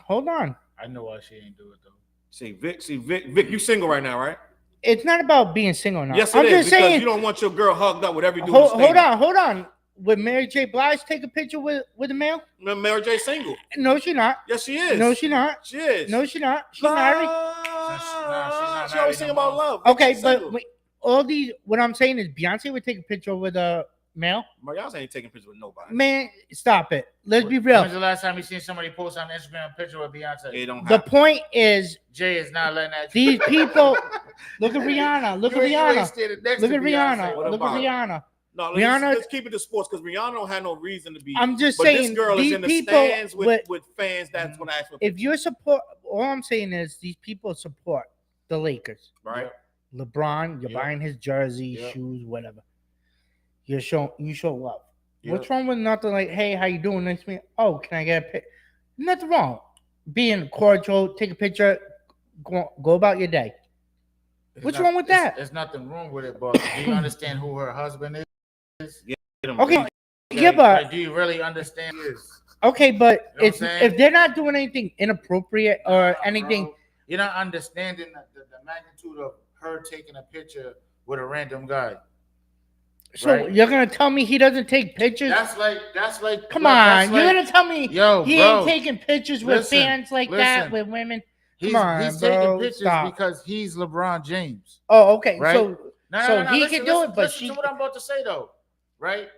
I know why she ain't do it though. See, Vic, you single right now, right? It's not about being single now. Yes, it is, just saying, you don't want your girl hugged up with every dude. Hold on. Would Mary J. Blige take a picture with a male? Mary J. single. No, she not. Yes, she is. No, she not. She is. No, she not. She's married. She always sing about love. Okay, but all these, what I'm saying is Beyonce would take a picture with a male. Y'all ain't taking pictures with nobody. Man, stop it. Let's be real. When's the last time you seen somebody post on Instagram a picture with Beyonce? The point is, Jay is not letting that. These people, look at Rihanna. Look at Rihanna. No, let's keep it to sports because Rihanna don't have no reason to be. I'm just saying, this girl is in the stands with fans that's going to ask for pictures. If you support, all I'm saying is these people support the Lakers. Right. LeBron, you're buying his jersey, shoes, whatever. You show love. What's wrong with nothing like, hey, how you doing? Nice to meet you. Oh, can I get a pic? Nothing wrong. Being cordial, take a picture, go about your day. What's wrong with that? There's nothing wrong with it, but do you understand who her husband is? Okay. Yeah, but like, do you really understand this? Okay, but you know if they're not doing anything inappropriate or anything, bro, you're not understanding the magnitude of her taking a picture with a random guy. So you're gonna tell me he doesn't take pictures? That's like. Come on, you're gonna tell me he ain't taking pictures with fans like that with women? Come on, he's taking pictures because he's LeBron James. Oh, okay. Right? So he can do it, but listen to what I'm about to say though, right?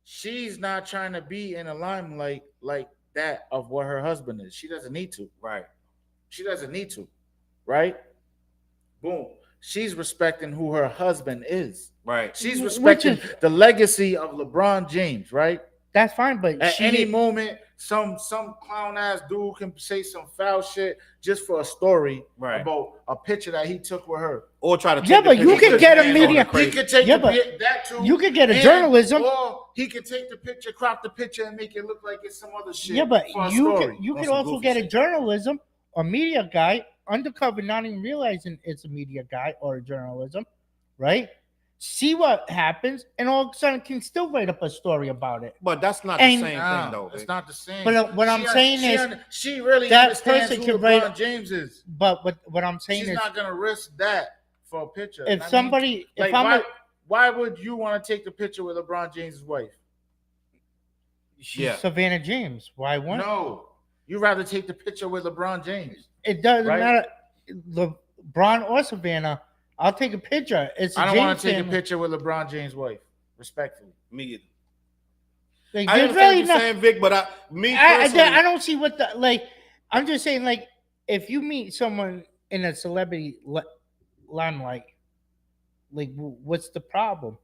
She's not trying to be in a limelight like that of what her husband is. She doesn't need to. Right. She doesn't need to. Right? Boom. She's respecting who her husband is. Right. She's respecting the legacy of LeBron James, right? That's fine, but at any moment, some clown ass dude can say some foul shit just for a story about a picture that he took with her, or try to. Take but you could get a media. He could take that too. You could get a journalism, or he could take the picture, crop the picture, and make it look like it's some other shit. Yeah, but you could also get a journalism or media guy undercover, not even realizing it's a media guy or a journalism, right? See what happens, and all of a sudden can still write up a story about it. But that's not the same thing, though. It's not the same. But what I'm saying is, she really that understands person who can LeBron write. James is. But what I'm saying she's is, not gonna risk that for a picture. If somebody, if why would you want to take the picture with LeBron James' wife? She's Savannah James. Why wouldn't? No, you'd rather take the picture with LeBron James. It doesn't matter, LeBron or Savannah. I'll take a picture. I don't want to take a picture with LeBron James' wife. Respectfully, me either. Like, I understand what you're saying, Vic, but I don't see what the like. I'm just saying, like, if you meet someone in a celebrity limelight, like, what's the problem?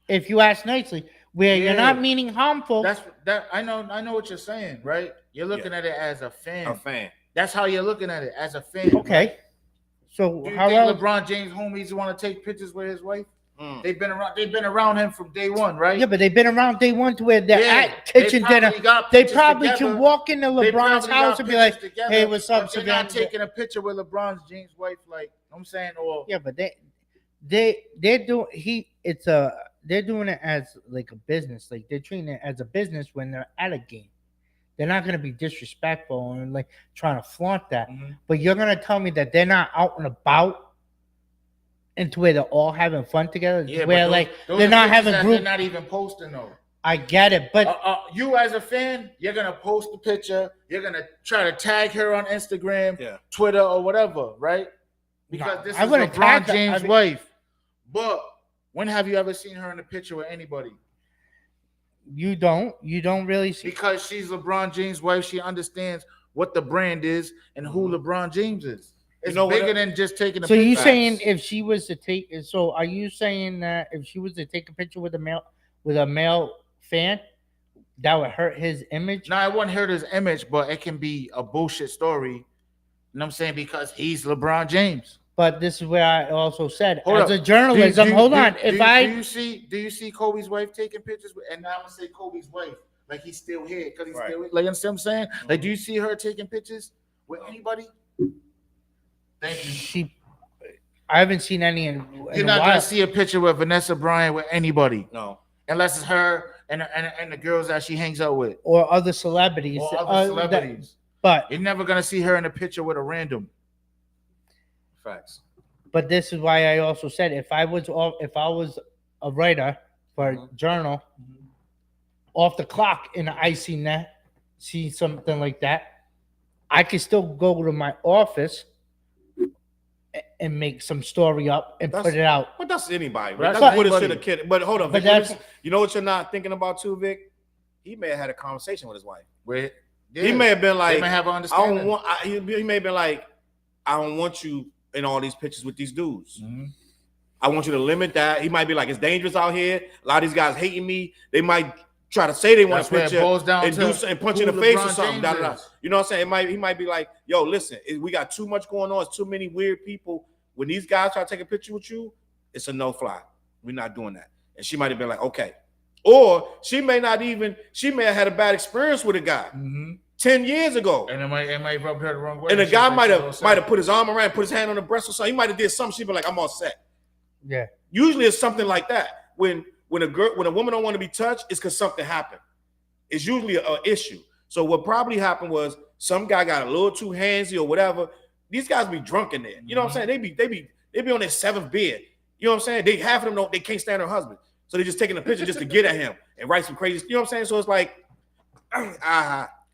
If you ask nicely, where you're not meaning harmful. I know what you're saying, right? You're looking at it as a fan. A fan. That's how you're looking at it, as a fan. Okay. Right? So Do you how think else? LeBron James homies want to take pictures with his wife? They've been around him from day one, right? Yeah, but they've been around day one to where they're at kitchen dinner. They probably can walk into LeBron's house and be like, "Hey, what's up, Savannah?" They're not taking a picture with LeBron James' wife, like I'm saying, or yeah, but they're doing it as like a business. Like they're treating it as a business when they're at a game. They're not gonna be disrespectful and like trying to flaunt that. But you're gonna tell me that they're not out and about into where they're all having fun together. yeah, where but those they're not pictures having that group. They're not even posting though. I get it, but You as a fan, you're gonna post the picture. You're gonna try to tag her on Instagram, Twitter, or whatever, right? Because this is LeBron James' wife. But when have you ever seen her in a picture with anybody? You don't really see, because she's LeBron James' wife. She understands what the brand is and who LeBron James is. It's bigger than just taking a picture. So you saying if she was to take? So are you saying that if she was to take a picture with a male fan, that would hurt his image? No, it wouldn't hurt his image, but it can be a bullshit story. You know what I'm saying? Because he's LeBron James. But this is where I also said, as a journalism, do you see Kobe's wife taking pictures with, and now I'm gonna say Kobe's wife, like he's still here because he's still here. Like, you understand what I'm saying? Like, do you see her taking pictures with anybody? Thank you. I haven't seen any in You're not gonna see a picture with Vanessa Bryant with anybody. No. Unless it's her and the girls that she hangs out with. Or other celebrities. But you're never gonna see her in a picture with a random. Facts. But this is why I also said if I was a writer for a journal, off the clock and I see something like that, I could still go to my office and make some story up and put it out. But that's anybody. Right? That's what it should have kid. But hold on, Vic, you know what you're not thinking about too, Vic? He may have had a conversation with his wife. He may have been like, he may have been like, I don't want you in all these pictures with these dudes. I want you to limit that. He might be like, it's dangerous out here. A lot of these guys hating me. They might try to say they want to picture and punch you in the face or something. You know what I'm saying? He might be like, yo, listen, we got too much going on. It's too many weird people. When these guys try to take a picture with you, it's a no fly. We're not doing that. And she might have been like, okay. Or she may have had a bad experience with a guy 10 years ago. And it might rub her the wrong way. And the guy might have put his arm around, put his hand on the breast or something. He might have did something. She'd be like, I'm all set. Yeah. Usually it's something like that. When a woman don't want to be touched, it's because something happened. It's usually an issue. So what probably happened was some guy got a little too handsy or whatever. These guys be drunk in there. You know what I'm saying? They be on their 7th beer. You know what I'm saying? Half of them they can't stand their husband. So they just taking a picture just to get at him and write some crazy. You know what I'm saying? So it's like,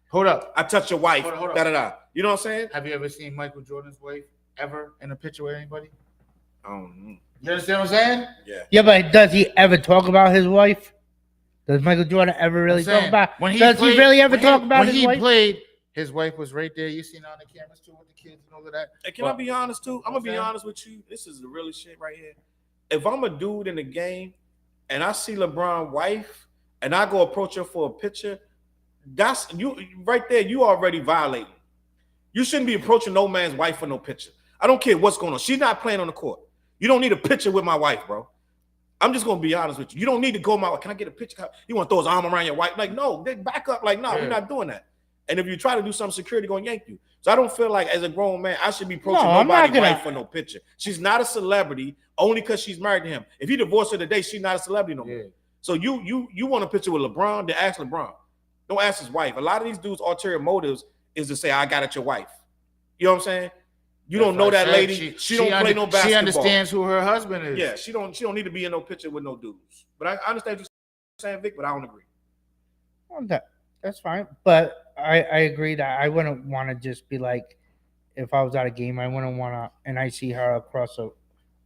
hold up. I touched your wife. Hold up. Da-da-da. You know what I'm saying? Have you ever seen Michael Jordan's wife ever in a picture with anybody? I don't know. You understand what I'm saying? Yeah. Yeah, but does he ever talk about his wife? Does Michael Jordan ever really talk about? Does he really ever talk about his wife? When he played, his wife was right there. You seen on the cameras too with the kids and all of that. Hey, can I be honest too? I'm gonna be honest with you. This is the realest shit right here. If I'm a dude in the game and I see LeBron's wife and I go approach her for a picture, that's you right there. You already violating. You shouldn't be approaching no man's wife for no picture. I don't care what's going on. She's not playing on the court. You don't need a picture with my wife, bro. I'm just gonna be honest with you. You don't need to go my way. Can I get a picture? You want to throw his arm around your wife? Like, no, they back up. Like, no, we're not doing that. And if you try to do something, security gonna yank you. So I don't feel like as a grown man, I should be approaching nobody's wife for no picture. She's not a celebrity only because she's married to him. If he divorced her today, she's not a celebrity no more. So you want a picture with LeBron, then ask LeBron. Don't ask his wife. A lot of these dudes' ulterior motives is to say, I got at your wife. You know what I'm saying? You don't know that lady. She don't play no basketball. She understands who her husband is. Yeah, she don't need to be in no picture with no dudes. But I understand what you're saying, Vic, but I don't agree. Well, that's fine. But I agree that I wouldn't want to just be like, if I was at a game, I wouldn't want to, and I see her across the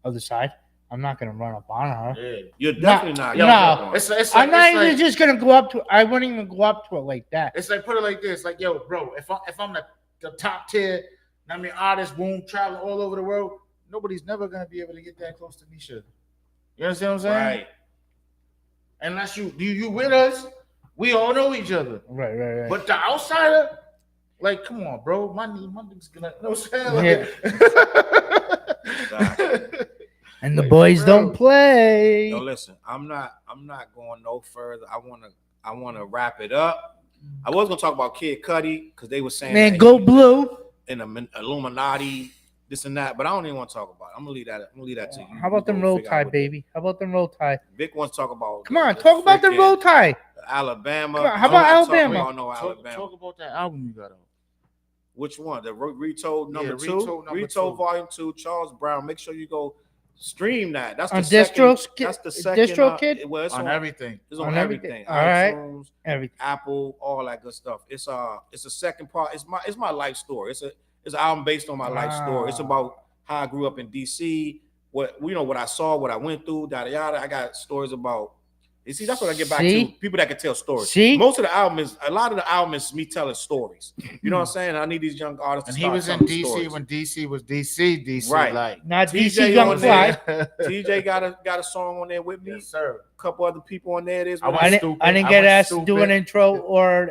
other side, I'm not going to run up on her. Yeah. You're definitely not. No, I'm not even just going to go up to her. I wouldn't even go up to her like that. It's like, put it like this. Like, yo, bro, if I'm the top tier, I mean, artists, boom, traveling all over the world, nobody's never going to be able to get that close to Nisha. You understand what I'm saying? Right. Unless you with us, we all know each other. Right. But the outsider, like, come on, bro. My nigga's gonna, you know what I'm saying? Like, Exactly. And the Like, boys for real. don't play. Yo, listen, I'm not going no further. I wanna wrap it up. I was gonna talk about Kid Cudi because they were saying Man, that go he blue. in the Illuminati, this and that, but I don't even want to talk about it. I'm gonna leave that to you. How about them You roll figure out tie, what baby? How about them roll tie? Vic wants to talk about. Come on, talk about the freaking roll tie. Alabama. Come on, how I'm not about talking Alabama? about no Alabama. Talk about that album you got out. Which one? The Retold number two? Retold number Retold 2. Volume 2, Charles Brown. Make sure you go stream that. That's the On second. Distro, That's the second. DistroKid? Well, it's On everything. It's on On everything. everything. All right. iTunes, Everything. Apple, all that good stuff. It's a second part. It's my life story. It's an album based on my life story. It's about how I grew up in DC. What I saw, what I went through, yada yada. I got stories about. You see, that's what I get back to. People that can tell stories. See? Most of the album is a lot of the album is me telling stories. You know what I'm saying? I need these young artists. And to he was in start DC stories. when DC was DC, Right. like Not TJ DC Young on Fly. there. TJ got a song on there with me. Yes, sir. A couple other people on there. It is. I what I it is. didn't, stupid. I didn't I get went asked to do an stupid. intro or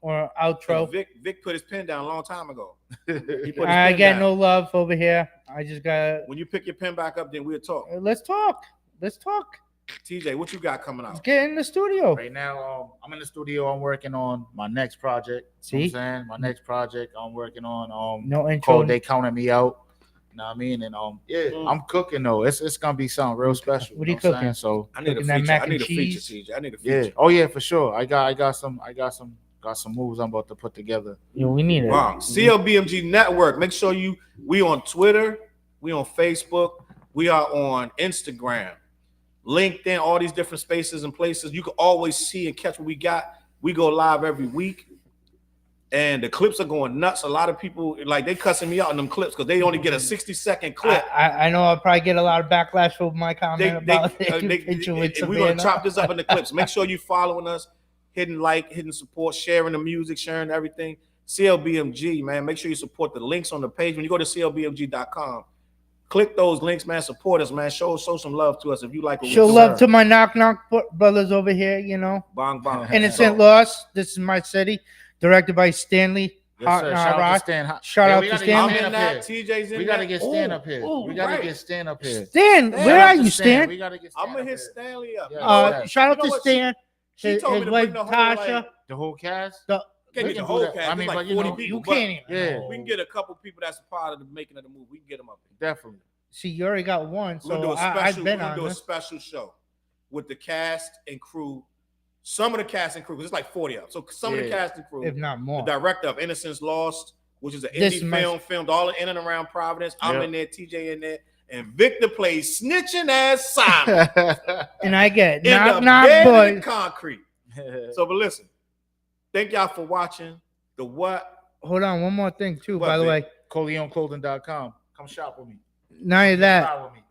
outro. Vic put his pen down a long time ago. He put his I pen got down. no love over here. I just got. When you pick your pen back up, then we'll talk. Let's talk. Let's talk. TJ, what you got coming Let's out? get in the studio. Right now, I'm in the studio. I'm working on my next project. See? You know what I'm saying? My next project I'm working on No intro. called They Counted Me Out. You know what I mean? And I'm cooking though. It's gonna be something real special. What are you know what I'm cooking? saying? So I need a Cooking that feature. mac I need and a feature, cheese? TJ. I need a yeah. feature. Oh yeah, for sure. I got some moves I'm about to put together. Yo, we need it. Wow. CLBMG Network. Make sure we on Twitter, we on Facebook, we are on Instagram, LinkedIn, all these different spaces and places. You can always see and catch what we got. We go live every week. And the clips are going nuts. A lot of people like they cussing me out in them clips because they only get a 60-second clip. I know I'll probably get a lot of backlash for my comment about the picture with and we're gonna Savannah. chop this up in the clips. Make sure you following us, hitting like, hitting support, sharing the music, sharing everything. CLBMG, man. Make sure you support the links on the page. When you go to CLBMG.com, click those links, man. Support us, man. Show some love to us if you like what Show we do. love to my knock brothers over here, you know. Bong bong. Innocent Lost. This is my city. Directed by Stanley. Yes, Hot sir. and Shout out to Rock. Stan. Shout out we to gotta Stan. get I'm in up that. here. TJ's in We gotta that. get Stan up here. Ooh, We gotta right. get Stan up here. Stan, Shout where Shout are out you, to Stan? We gotta get Stan I'm gonna up hit here. Stanley up. Yeah. You know what? Shout out You know to what? Stan. She His told me to wife bring the whole, Tasha. like, The whole cast. The, can't We get can the do whole that. cast. I mean, There's but like you 40 know, people. you but can't even. Yeah. we can get a couple people that's a part of the making of the movie. We can get them up here. Definitely. See, you already got one, We're gonna do so a special. I've been We're gonna on do a this. special show with the cast and crew. Some of the cast and crew, because it's like 40 of them. So some of the Yeah. cast and crew. If not The more. director of Innocence Lost, which is an This indie is my- film, filmed all in and around Providence. I'm Yep. in there, TJ in there, and Victor plays snitching ass Simon And I get in knock the knock bed in the boys. concrete. So, but listen, thank y'all for watching. The what? Hold on, one more thing too. What, By the Vic? way, ColeonClothing.com. Come shop with me. not only that, Fly with me.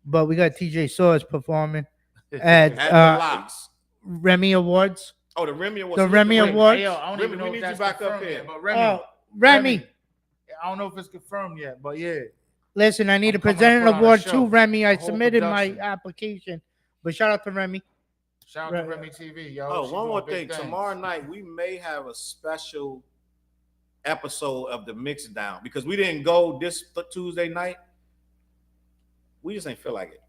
but we got TJ Swords performing at At the locks. Remy Awards. Oh, the Remy Awards. The Remy Wait, Awards. Hey, yo, I don't Remy, even know we if need that's you back up confirmed here. yet, but Remy. Oh, Remy. I don't know if it's confirmed yet, but yeah. Listen, I need to I'm coming present to an put on a award show. to Remy. I A whole submitted my production. application, but shout out to Remy. Shout out to Remy TV, yo. Oh, She one doing more big thing. things. Tomorrow night, we may have a special episode of the Mix Down because we didn't go this Tuesday night. We just ain't feel like it.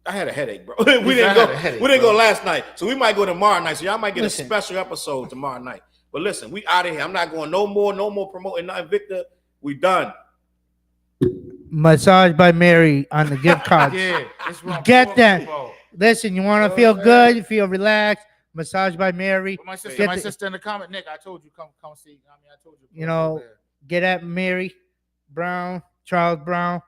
I had a headache, bro. we didn't go. We didn't go last night, so we might go tomorrow night. So y'all might get Listen. a special episode tomorrow night. But listen, we out of here. I'm not going no more promoting nothing. Victor, we done. Massage by Mary on the gift cards. Yeah, that's what I'm Get talking that. about. Listen, you want to feel good, you feel relaxed. Massage by Mary. But my sister, Get my the- sister in the comment, Nick, I told you come see. I mean, I told you. You know, get at Mary Brown, Charles Brown.